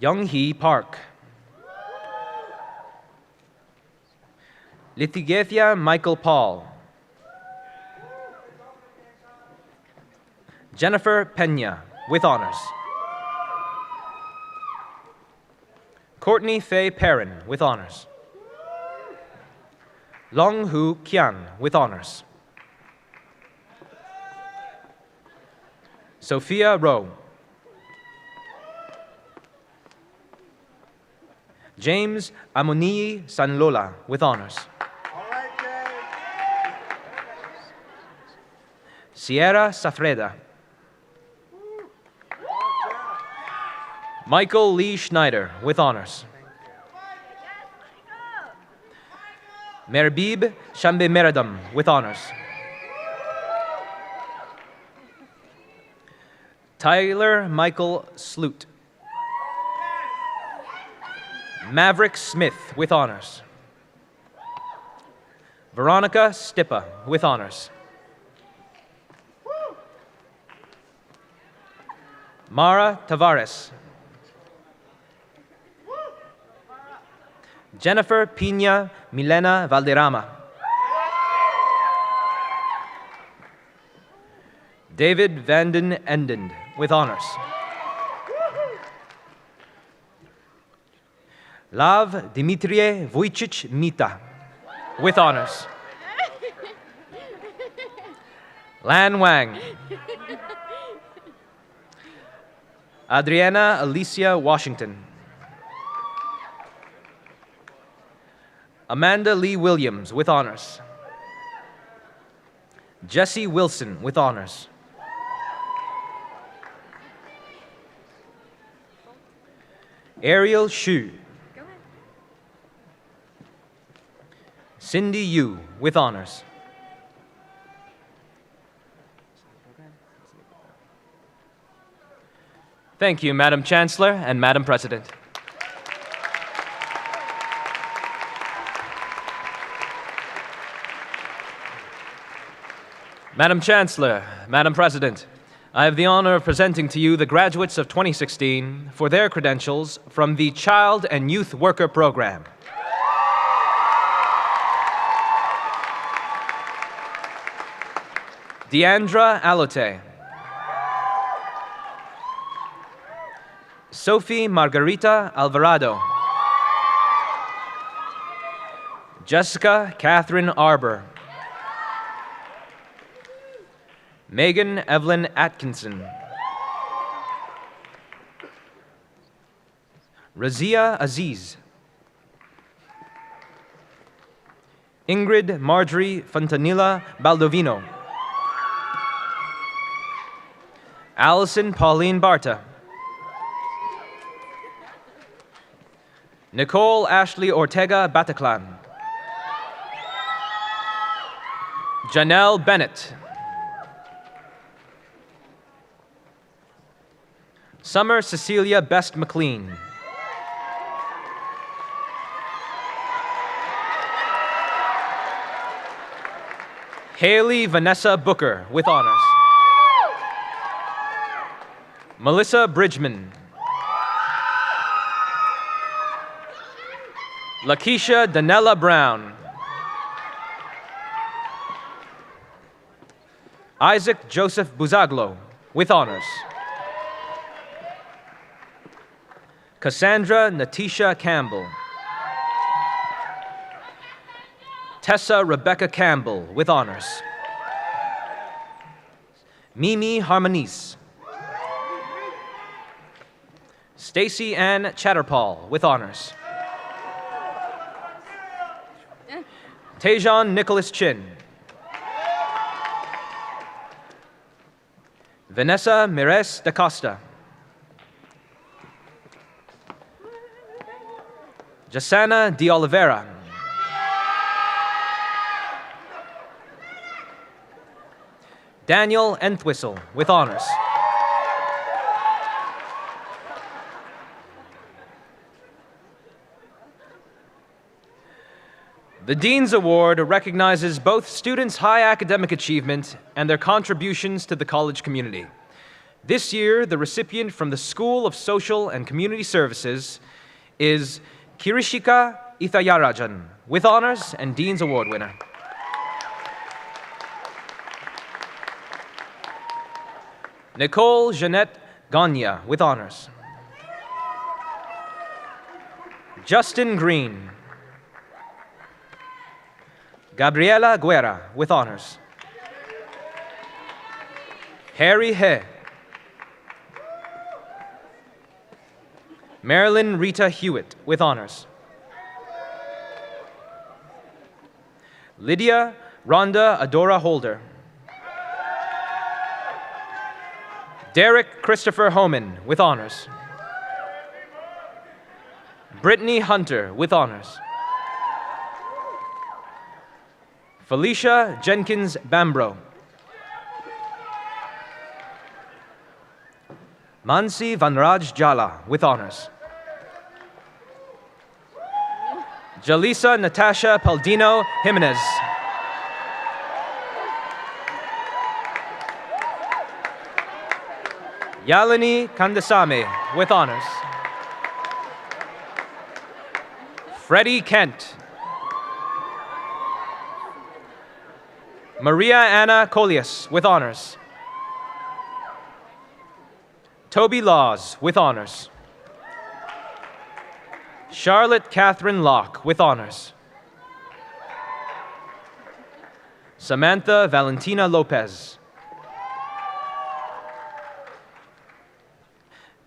Young Hee Park. Litigetia Michael Paul. Jennifer Pena, with honors. Courtney Faye Perrin, with honors. Long Hu Kian, with honors. Sophia Rowe. James Amonii Sanlola, with honors. Sierra Safreda. Michael Lee Schneider, with honors. Merbib Shambe Meradam, with honors. Tyler Michael Sloot. Maverick Smith, with honors. Veronica Stippa, with honors. Mara Tavares. Jennifer Pina Milena Valderrama. David Vanden Endend, with honors. Lav Dimitrie Vujicic Mita, with honors. Lan Wang. Adriana Alicia Washington. Amanda Lee Williams, with honors. Jesse Wilson, with honors. Ariel Xu. Cindy Yu, with honors. Thank you, Madam Chancellor and Madam President. Madam Chancellor, Madam President, I have the honor of presenting to you the graduates of 2016 for their credentials from the Child and Youth Worker Program. Deandra Alote. Sophie Margarita Alvarado. Jessica Catherine Arbor. Megan Evelyn Atkinson. Razia Aziz. Ingrid Marjorie Fontanilla Baldovino. Allison Pauline Barta. Nicole Ashley Ortega Bataclan. Janelle Bennett. Summer Cecilia Best McLean. Haley Vanessa Booker, with honors. Melissa Bridgman. Lakeisha Danella Brown. Isaac Joseph Buzaglo, with honors. Cassandra Natisha Campbell. Tessa Rebecca Campbell, with honors. Mimi Harmonice. Stacy Ann Chatterpaul, with honors. Tejan Nicholas Chin. Vanessa Mires da Costa. Jasana de Oliveira. Daniel Entwistle, with honors. The Dean's Award recognizes both students' high academic achievement and their contributions to the college community. This year, the recipient from the School of Social and Community Services is Kirishika Ithayarajan, with honors and Dean's Award winner. Nicole Jeanette Gagne, with honors. Justin Green. Gabriela Guerra, with honors. Harry He. Marilyn Rita Hewitt, with honors. Lydia Rhonda Adora Holder. Derek Christopher Homan, with honors. Brittany Hunter, with honors. Felicia Jenkins Bambro. Mansi Vanraj Jala, with honors. Jalisa Natasha Paldino Jimenez. Yalini Kandasamy, with honors. Freddie Kent. Maria Anna Colias, with honors. Toby Laws, with honors. Charlotte Catherine Locke, with honors. Samantha Valentina Lopez.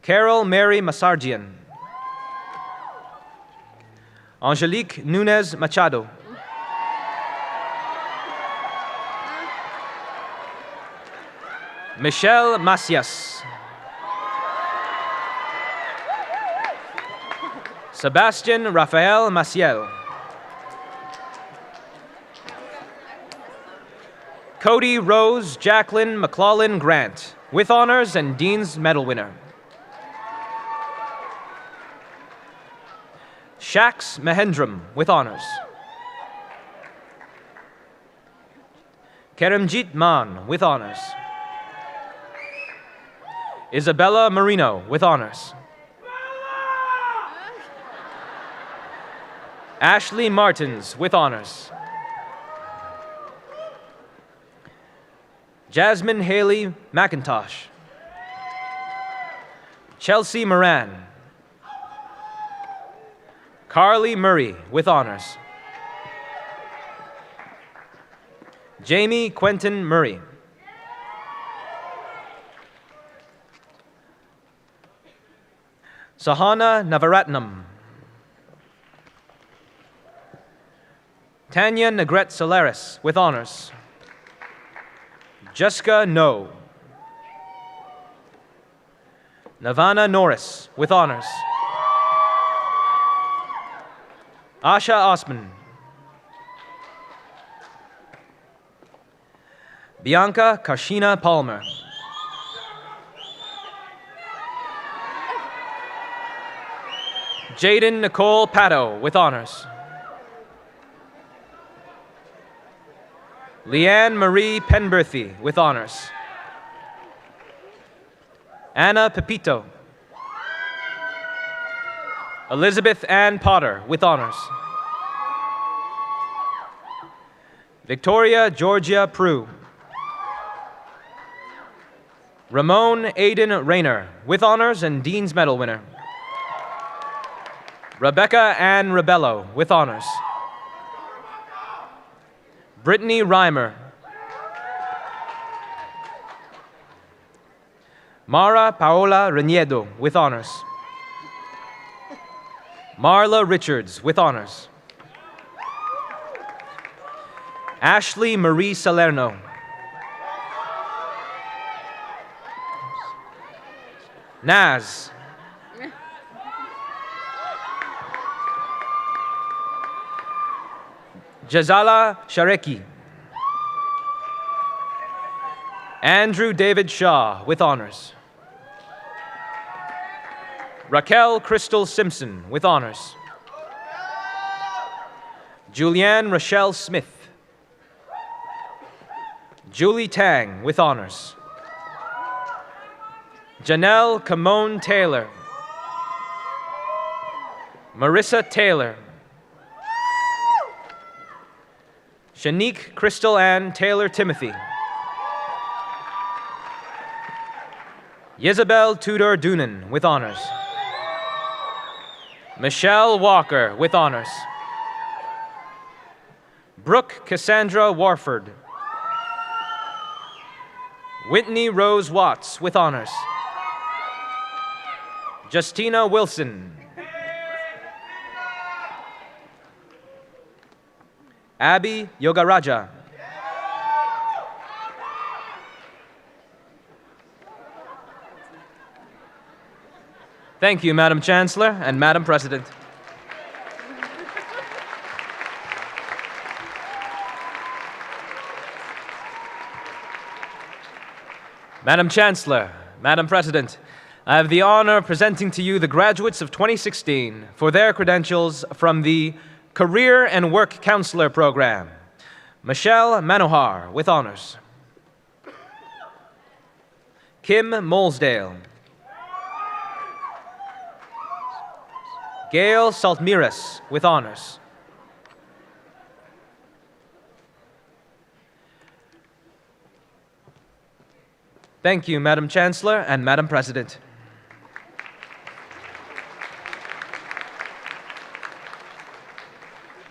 Carol Mary Masargian. Angelique Nunez Machado. Michelle Macias. Sebastian Rafael Maciel. Cody Rose Jacqueline McClellan Grant, with honors and Dean's Medal winner. Shax Mahendram, with honors. Karimjit Man, with honors. Isabella Marino, with honors. Ashley Martins, with honors. Jasmine Haley McIntosh. Chelsea Moran. Carly Murray, with honors. Jamie Quentin Murray. Sahana Navaratnam. Tanya Negrete Solaris, with honors. Jessica No. Navana Norris, with honors. Asha Osman. Bianca Kashina Palmer. Jaden Nicole Pato, with honors. Leanne Marie Penberthy, with honors. Anna Pepito. Elizabeth Ann Potter, with honors. Victoria Georgia Prue. Ramon Aiden Rayner, with honors and Dean's Medal winner. Rebecca Ann Rebello, with honors. Brittany Reimer. Mara Paola Reniedo, with honors. Marla Richards, with honors. Ashley Marie Salerno. Naz. Jazala Shareki. Andrew David Shaw, with honors. Raquel Krystal Simpson, with honors. Julianne Rochelle Smith. Julie Tang, with honors. Janelle Camone Taylor. Marissa Taylor. Shanique Krystal Ann Taylor Timothy. Isabel Tudor Doonan with honors. Michelle Walker with honors. Brooke Cassandra Warford. Whitney Rose Watts with honors. Justina Wilson. Abby Yogaraja. Thank you, Madam Chancellor and Madam President. Madam Chancellor, Madam President, I have the honor of presenting to you the graduates of 2016 for their credentials from the Career and Work Counselor Program. Michelle Manohar with honors. Kim Molesdale. Gail Saltmiras with honors. Thank you, Madam Chancellor and Madam President.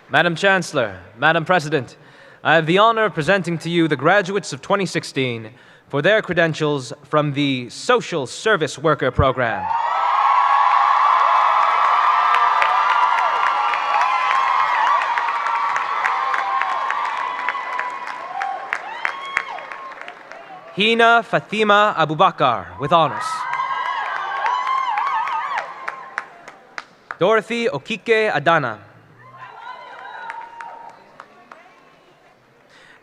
Madam Chancellor, Madam President, I have the honor of presenting to you the graduates of 2016 for their credentials from the Social Service Worker Program. Hina Fatima Abubakar with honors. Dorothy Okike Adana.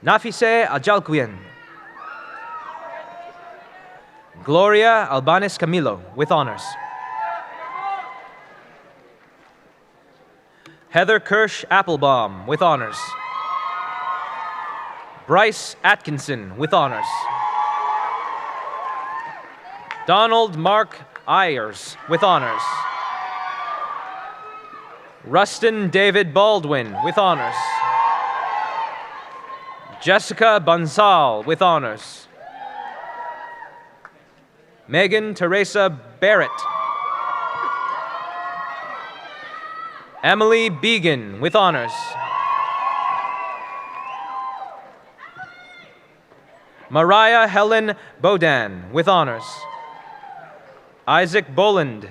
Nafise Ajalkuyen. Gloria Albanes Camilo with honors. Heather Kirsch Applebaum with honors. Bryce Atkinson with honors. Donald Mark Ayers with honors. Rustin David Baldwin with honors. Jessica Bansal with honors. Megan Teresa Barrett. Emily Began with honors. Mariah Helen Bodan with honors. Isaac Boland.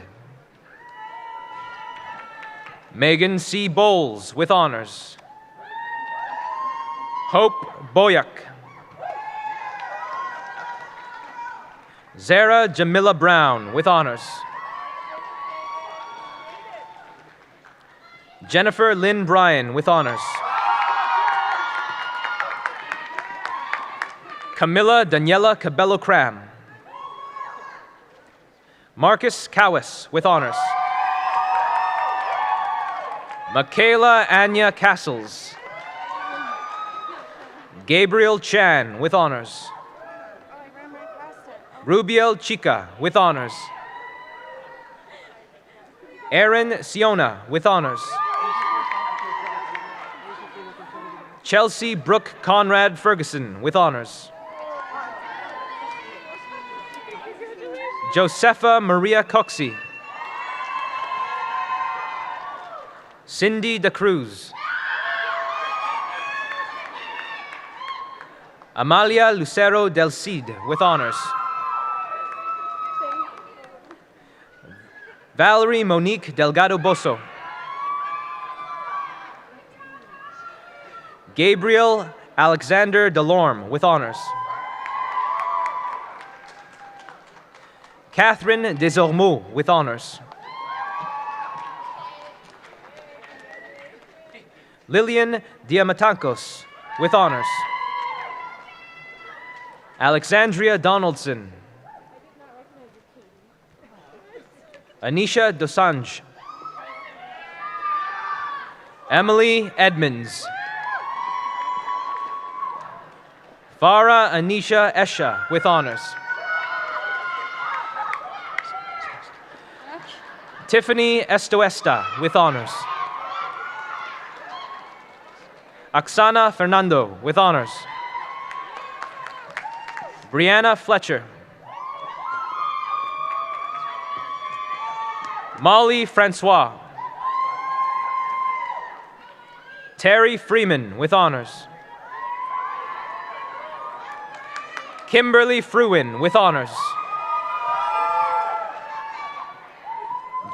Megan C. Bowles with honors. Hope Boyak. Zara Jamila Brown with honors. Jennifer Lynn Bryan with honors. Camilla Daniela Cabello Cram. Marcus Cowis with honors. Michaela Anya Castles. Gabriel Chan with honors. Rubiel Chica with honors. Aaron Siona with honors. Chelsea Brooke Conrad Ferguson with honors. Josefa Maria Coxey. Cindy De Cruz. Amalia Lucero Del Cid with honors. Valerie Monique Delgado Bosso. Gabriel Alexander Delorme with honors. Catherine Desormeaux with honors. Lillian Diamatancos with honors. Alexandria Donaldson. Anisha Dosanjh. Emily Edmonds. Farah Anisha Esha with honors. Tiffany Estoesta with honors. Oksana Fernando, with honors. Brianna Fletcher. Molly Francois. Terry Freeman, with honors. Kimberly Fruin, with honors.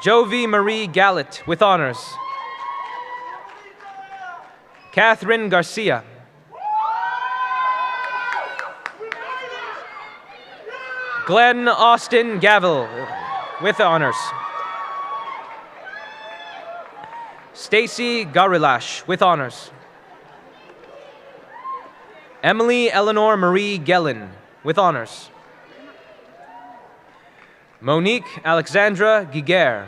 Jovi Marie Gallant, with honors. Catherine Garcia. Glenn Austin Gavel, with honors. Stacy Garilash, with honors. Emily Eleanor Marie Gellin, with honors. Monique Alexandra Guiguer.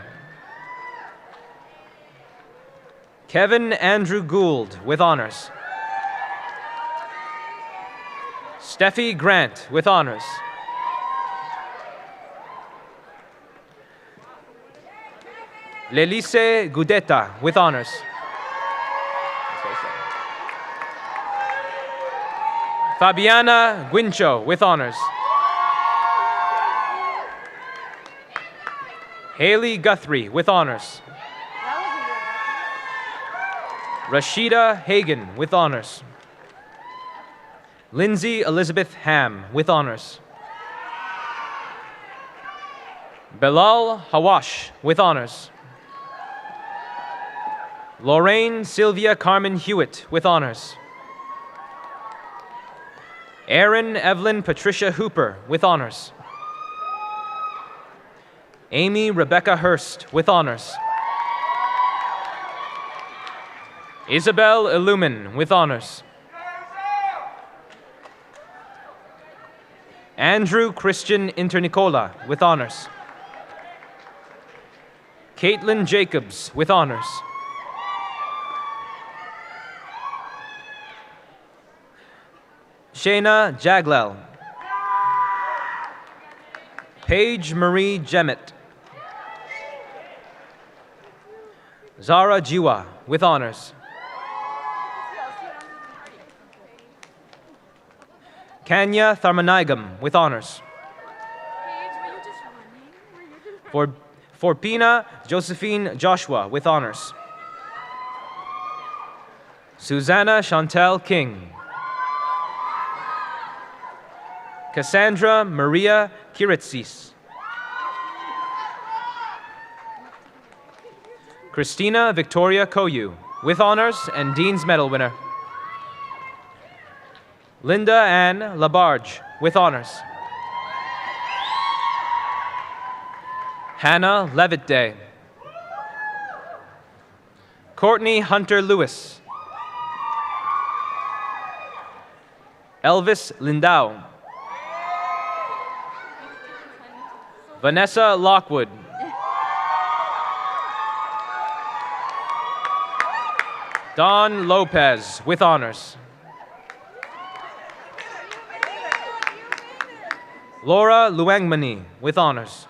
Kevin Andrew Gould, with honors. Steffi Grant, with honors. Lelise Gudeta, with honors. Fabiana Guincho, with honors. Haley Guthrie, with honors. Rashida Hagan, with honors. Lindsay Elizabeth Ham, with honors. Belal Hawash, with honors. Lorraine Sylvia Carmen Hewitt, with honors. Erin Evelyn Patricia Hooper, with honors. Amy Rebecca Hurst, with honors. Isabel Illumin, with honors. Andrew Christian Internicola, with honors. Caitlin Jacobs, with honors. Shayna Jaglel. Paige Marie Jemmett. Zara Jiwa, with honors. Kanya Tharmanigam, with honors. Forpina Josephine Joshua, with honors. Susanna Chantel King. Cassandra Maria Kiritsis. Christina Victoria Koyu, with honors and Dean's Medal winner. Linda Ann Labarge, with honors. Hannah Levitt Day. Courtney Hunter Lewis. Elvis Lindau. Vanessa Lockwood. Don Lopez, with honors. Laura Luangmani, with honors.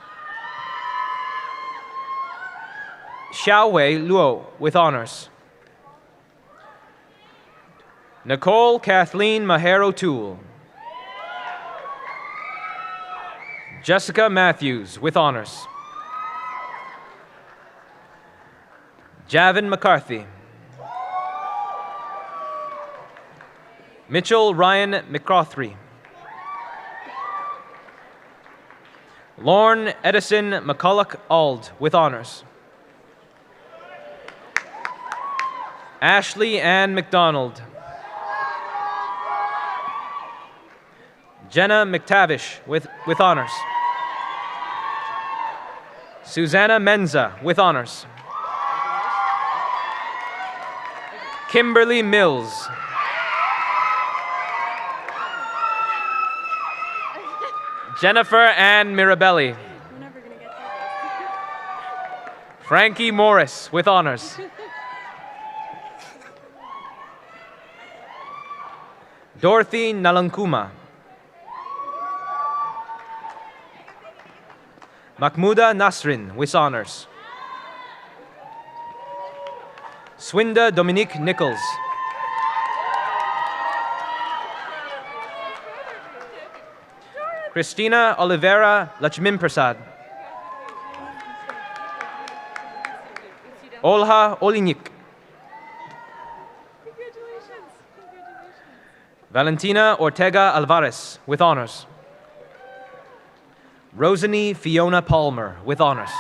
Xiaowei Luo, with honors. Nicole Kathleen Maher O'Toole. Jessica Matthews, with honors. Javin McCarthy. Mitchell Ryan McCrothry. Lorne Edison McCulloch Ald, with honors. Ashley Ann McDonald. Jenna McTavish, with honors. Susanna Menza, with honors. Kimberly Mills. Jennifer Ann Mirabelli. Frankie Morris, with honors. Dorothy Nalankuma. Mahmouda Nasrin, with honors. Swinda Dominique Nichols. Christina Oliveira Lachminprasad. Olha Olinik. Valentina Ortega Alvarez, with honors. Rosany Fiona Palmer, with honors.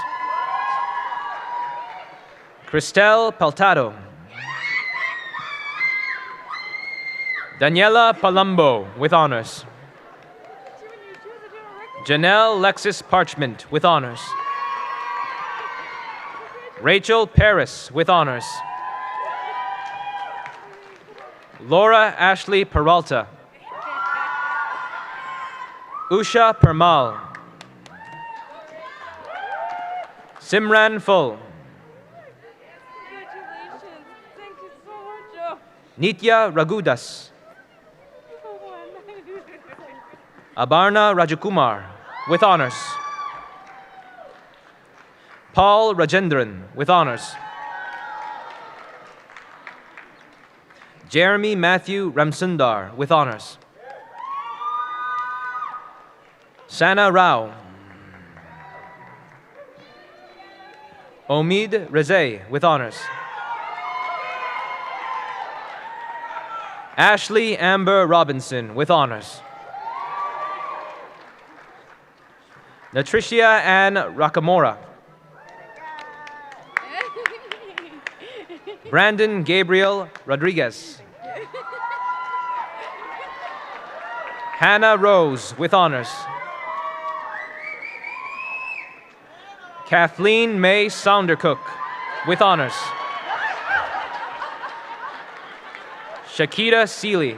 Krystal Paltado. Daniela Palumbo, with honors. Janelle Lexis Parchment, with honors. Rachel Paris, with honors. Laura Ashley Peralta. Usha Permal. Simran Full. Congratulations. Thank you so much, Joe. Nitya Ragudas. Abarna Rajakumar, with honors. Paul Rajendran, with honors. Jeremy Matthew Ramsundar, with honors. Sana Rao. Omid Rezay, with honors. Ashley Amber Robinson, with honors. Natricia Ann Rakamora. Brandon Gabriel Rodriguez. Hannah Rose, with honors. Kathleen May Soundercook, with honors. Shakita Seeley.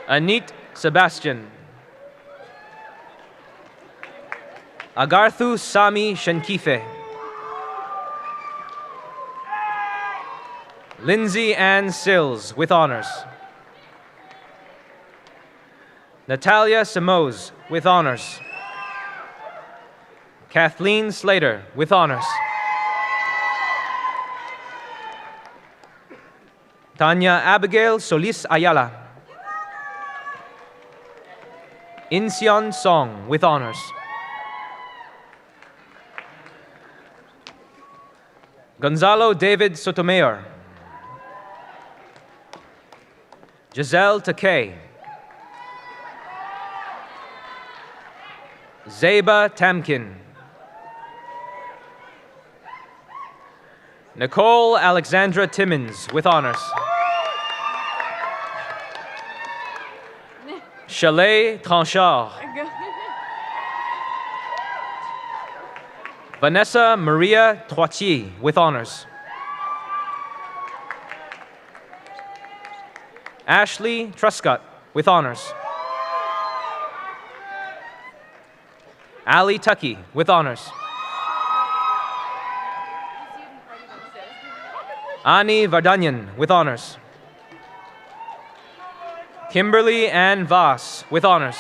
Anit Sebastian. Agarthu Sami Shankife. Lindsay Ann Sills, with honors. Natalia Simoes, with honors. Kathleen Slater, with honors. Tanya Abigail Solis Ayala. Insion Song, with honors. Gonzalo David Sotomayor. Giselle Takei. Zeba Tamkin. Nicole Alexandra Timmons, with honors. Chalet Tranchard. Vanessa Maria Troitier, with honors. Ashley Truscott, with honors. Ali Tucky, with honors. Ani Vardanyan, with honors. Kimberly Ann Voss, with honors.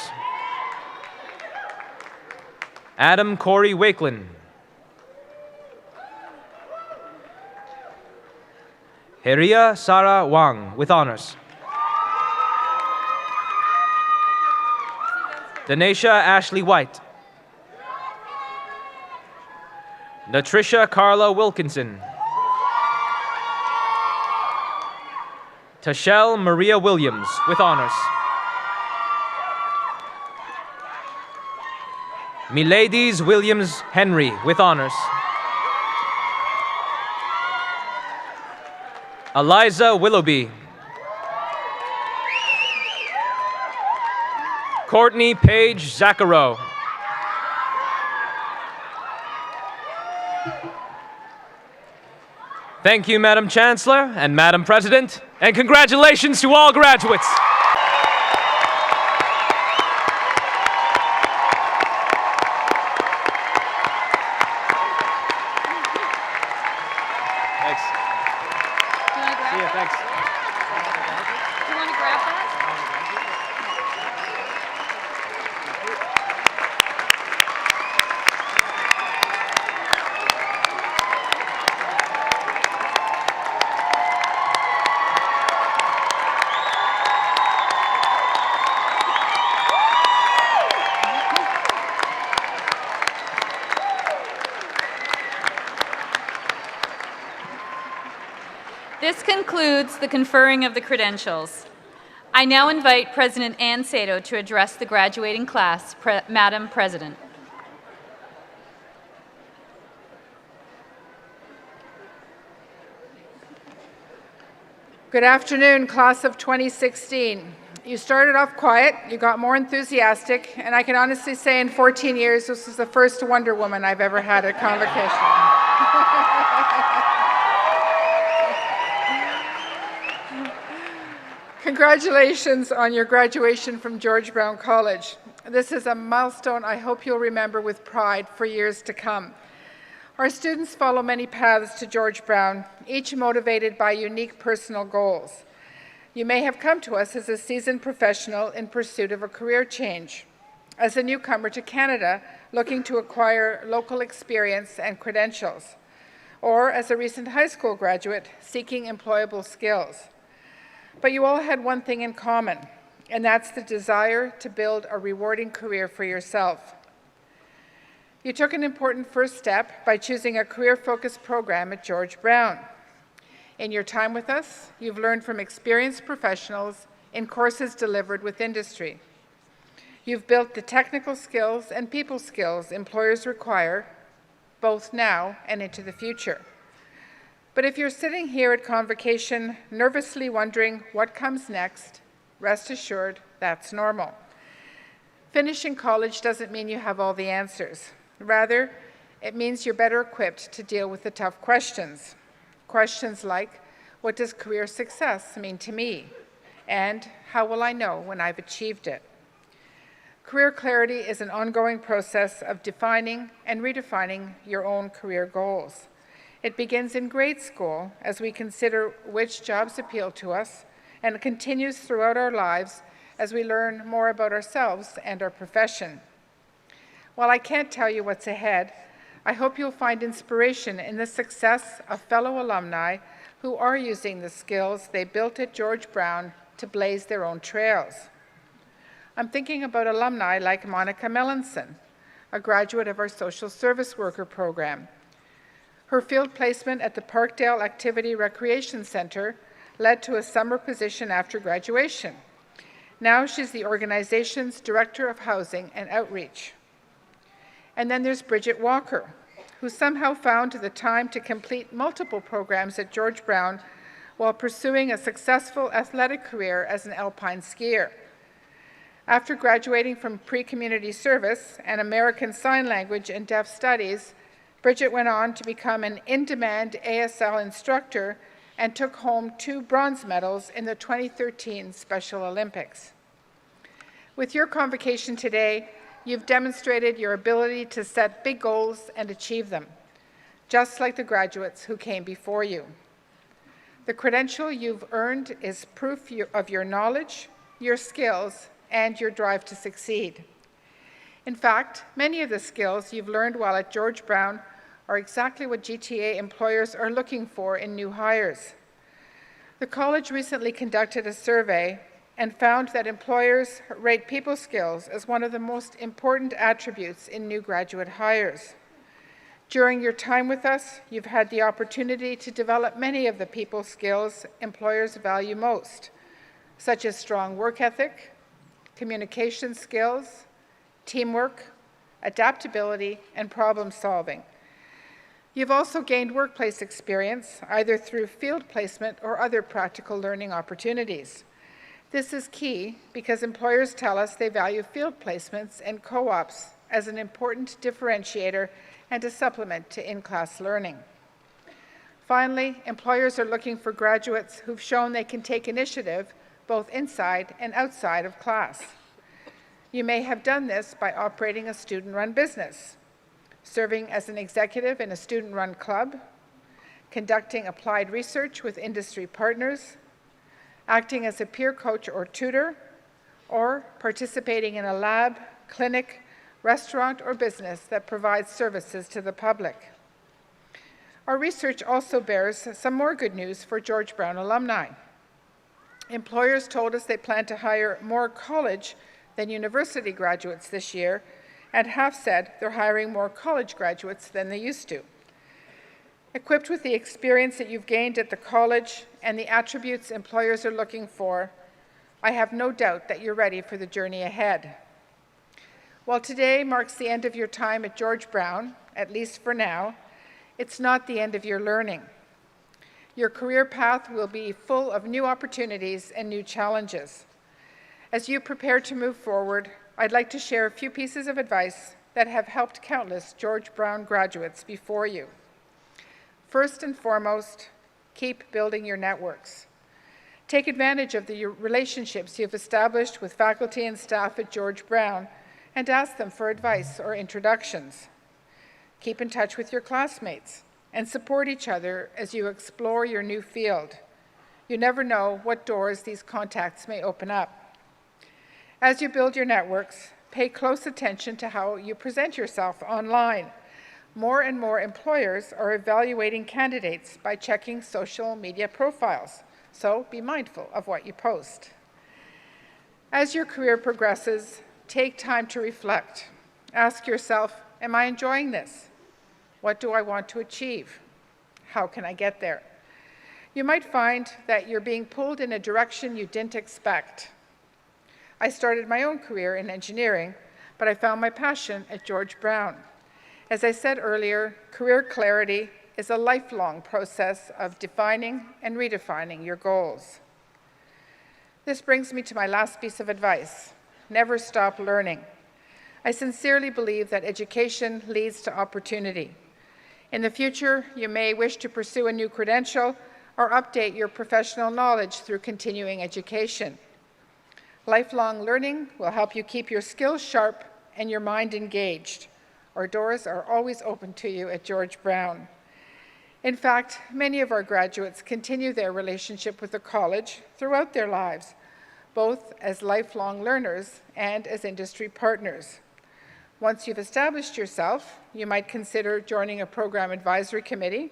Adam Corey Wakeland. Heria Sarah Wang, with honors. Danesha Ashley White. Natricia Carla Wilkinson. Tashelle Maria Williams, with honors. Miladies Williams Henry, with honors. Eliza Willoughby. Courtney Page Zaccaro. Thank you, Madam Chancellor and Madam President, and congratulations to all graduates. Thanks. Do you want to grab See ya, that? thanks. Do you want to grab that? This concludes the conferring of the credentials. I now invite President Ann Sato to address the graduating class. Madam President. Good afternoon, class of 2016. You started off quiet, you got more enthusiastic, and I can honestly say in 14 years, this is the first Wonder Woman I've ever had at Convocation. Congratulations on your graduation from George Brown College. This is a milestone I hope you'll remember with pride for years to come. Our students follow many paths to George Brown, each motivated by unique personal goals. You may have come to us as a seasoned professional in pursuit of a career change, as a newcomer to Canada looking to acquire local experience and credentials, or as a recent high school graduate seeking employable skills. But you all had one thing in common, and that's the desire to build a rewarding career for yourself. You took an important first step by choosing a career-focused program at George Brown. In your time with us, you've learned from experienced professionals in courses delivered with industry. You've built the technical skills and people skills employers require, both now and into the future. But if you're sitting here at Convocation nervously wondering what comes next, rest assured that's normal. Finishing college doesn't mean you have all the answers. Rather, it means you're better equipped to deal with the tough questions. Questions like, what does career success mean to me? And how will I know when I've achieved it? Career clarity is an ongoing process of defining and redefining your own career goals. It begins in grade school as we consider which jobs appeal to us, and it continues throughout our lives as we learn more about ourselves and our profession. While I can't tell you what's ahead, I hope you'll find inspiration in the success of fellow alumni who are using the skills they built at George Brown to blaze their own trails. I'm thinking about alumni like Monica Melanson, a graduate of our social service worker program. Her field placement at the Parkdale Activity Recreation Center led to a summer position after graduation. Now she's the organization's Director of Housing and Outreach. And then there's Bridget Walker, who somehow found the time to complete multiple programs at George Brown while pursuing a successful athletic career as an alpine skier. After graduating from pre-community service and American Sign Language and Deaf Studies, Bridget went on to become an in-demand ASL instructor and took home 2 bronze medals in the 2013 Special Olympics. With your convocation today, you've demonstrated your ability to set big goals and achieve them, just like the graduates who came before you. The credential you've earned is proof of your knowledge, your skills, and your drive to succeed. In fact, many of the skills you've learned while at George Brown are exactly what GTA employers are looking for in new hires. The college recently conducted a survey and found that employers rate people skills as one of the most important attributes in new graduate hires. During your time with us, you've had the opportunity to develop many of the people skills employers value most, such as strong work ethic, communication skills, teamwork, adaptability, and problem solving. You've also gained workplace experience, either through field placement or other practical learning opportunities. This is key because employers tell us they value field placements and co-ops as an important differentiator and a supplement to in-class learning. Finally, employers are looking for graduates who've shown they can take initiative both inside and outside of class. You may have done this by operating a student-run business, serving as an executive in a student-run club, conducting applied research with industry partners, acting as a peer coach or tutor, or participating in a lab, clinic, restaurant, or business that provides services to the public. Our research also bears some more good news for George Brown alumni. Employers told us they plan to hire more college than university graduates this year, and have said they're hiring more college graduates than they used to. Equipped with the experience that you've gained at the college and the attributes employers are looking for, I have no doubt that you're ready for the journey ahead. While today marks the end of your time at George Brown, at least for now, it's not the end of your learning. Your career path will be full of new opportunities and new challenges. As you prepare to move forward, I'd like to share a few pieces of advice that have helped countless George Brown graduates before you. First and foremost, keep building your networks. Take advantage of the relationships you've established with faculty and staff at George Brown and ask them for advice or introductions. Keep in touch with your classmates and support each other as you explore your new field. You never know what doors these contacts may open up. As you build your networks, pay close attention to how you present yourself online. More and more employers are evaluating candidates by checking social media profiles, so be mindful of what you post. As your career progresses, take time to reflect. Ask yourself, am I enjoying this? What do I want to achieve? How can I get there? You might find that you're being pulled in a direction you didn't expect. I started my own career in engineering, but I found my passion at George Brown. As I said earlier, career clarity is a lifelong process of defining and redefining your goals. This brings me to my last piece of advice. Never stop learning. I sincerely believe that education leads to opportunity. In the future, you may wish to pursue a new credential or update your professional knowledge through continuing education. Lifelong learning will help you keep your skills sharp and your mind engaged. Our doors are always open to you at George Brown. In fact, many of our graduates continue their relationship with the college throughout their lives, both as lifelong learners and as industry partners. Once you've established yourself, you might consider joining a program advisory committee,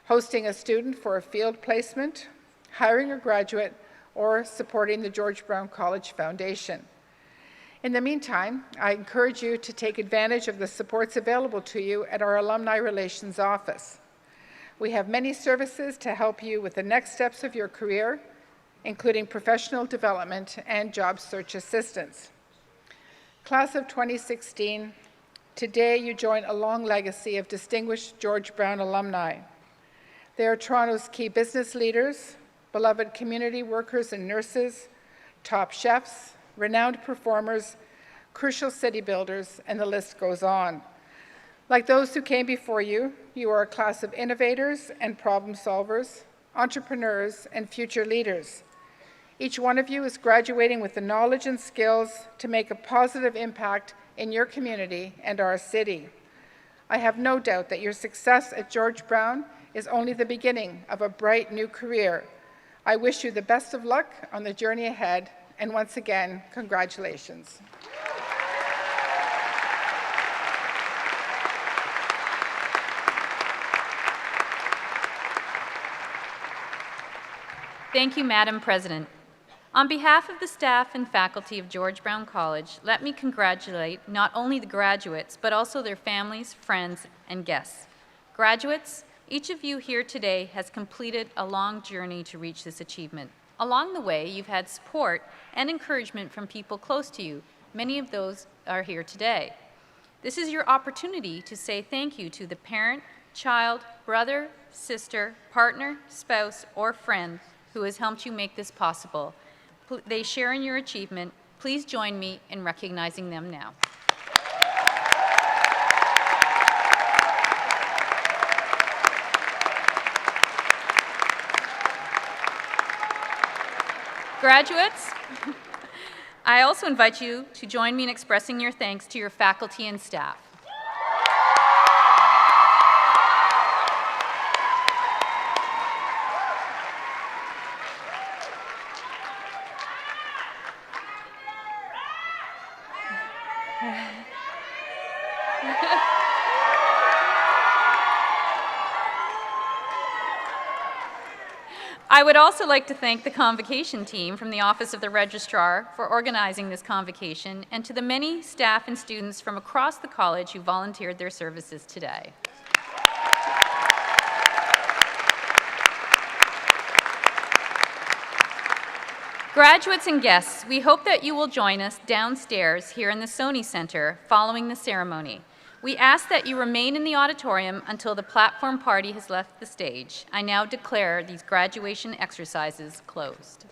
hosting a student for a field placement, hiring a graduate, or supporting the George Brown College Foundation. In the meantime, I encourage you to take advantage of the supports available to you at our Alumni Relations Office. We have many services to help you with the next steps of your career, including professional development and job search assistance. Class of 2016, today you join a long legacy of distinguished George Brown alumni. They are Toronto's key business leaders, beloved community workers and nurses, top chefs, renowned performers, crucial city builders, and the list goes on. Like those who came before you, you are a class of innovators and problem solvers, entrepreneurs, and future leaders. Each one of you is graduating with the knowledge and skills to make a positive impact in your community and our city. I have no doubt that your success at George Brown is only the beginning of a bright new career. I wish you the best of luck on the journey ahead, and once again, congratulations. Thank you, Madam President. On behalf of the staff and faculty of George Brown College, let me congratulate not only the graduates, but also their families, friends, and guests. Graduates, each of you here today has completed a long journey to reach this achievement. Along the way, you've had support and encouragement from people close to you. Many of those are here today. This is your opportunity to say thank you to the parent, child, brother, sister, partner, spouse, or friend who has helped you make this possible. They share in your achievement. Please join me in recognizing them now. Graduates, I also invite you to join me in expressing your thanks to your faculty and staff. I would also like to thank the Convocation team from the Office of the Registrar for organizing this convocation, and to the many staff and students from across the college who volunteered their services today. Graduates and guests, we hope that you will join us downstairs here in the Sony Center following the ceremony. We ask that you remain in the auditorium until the platform party has left the stage. I now declare these graduation exercises closed.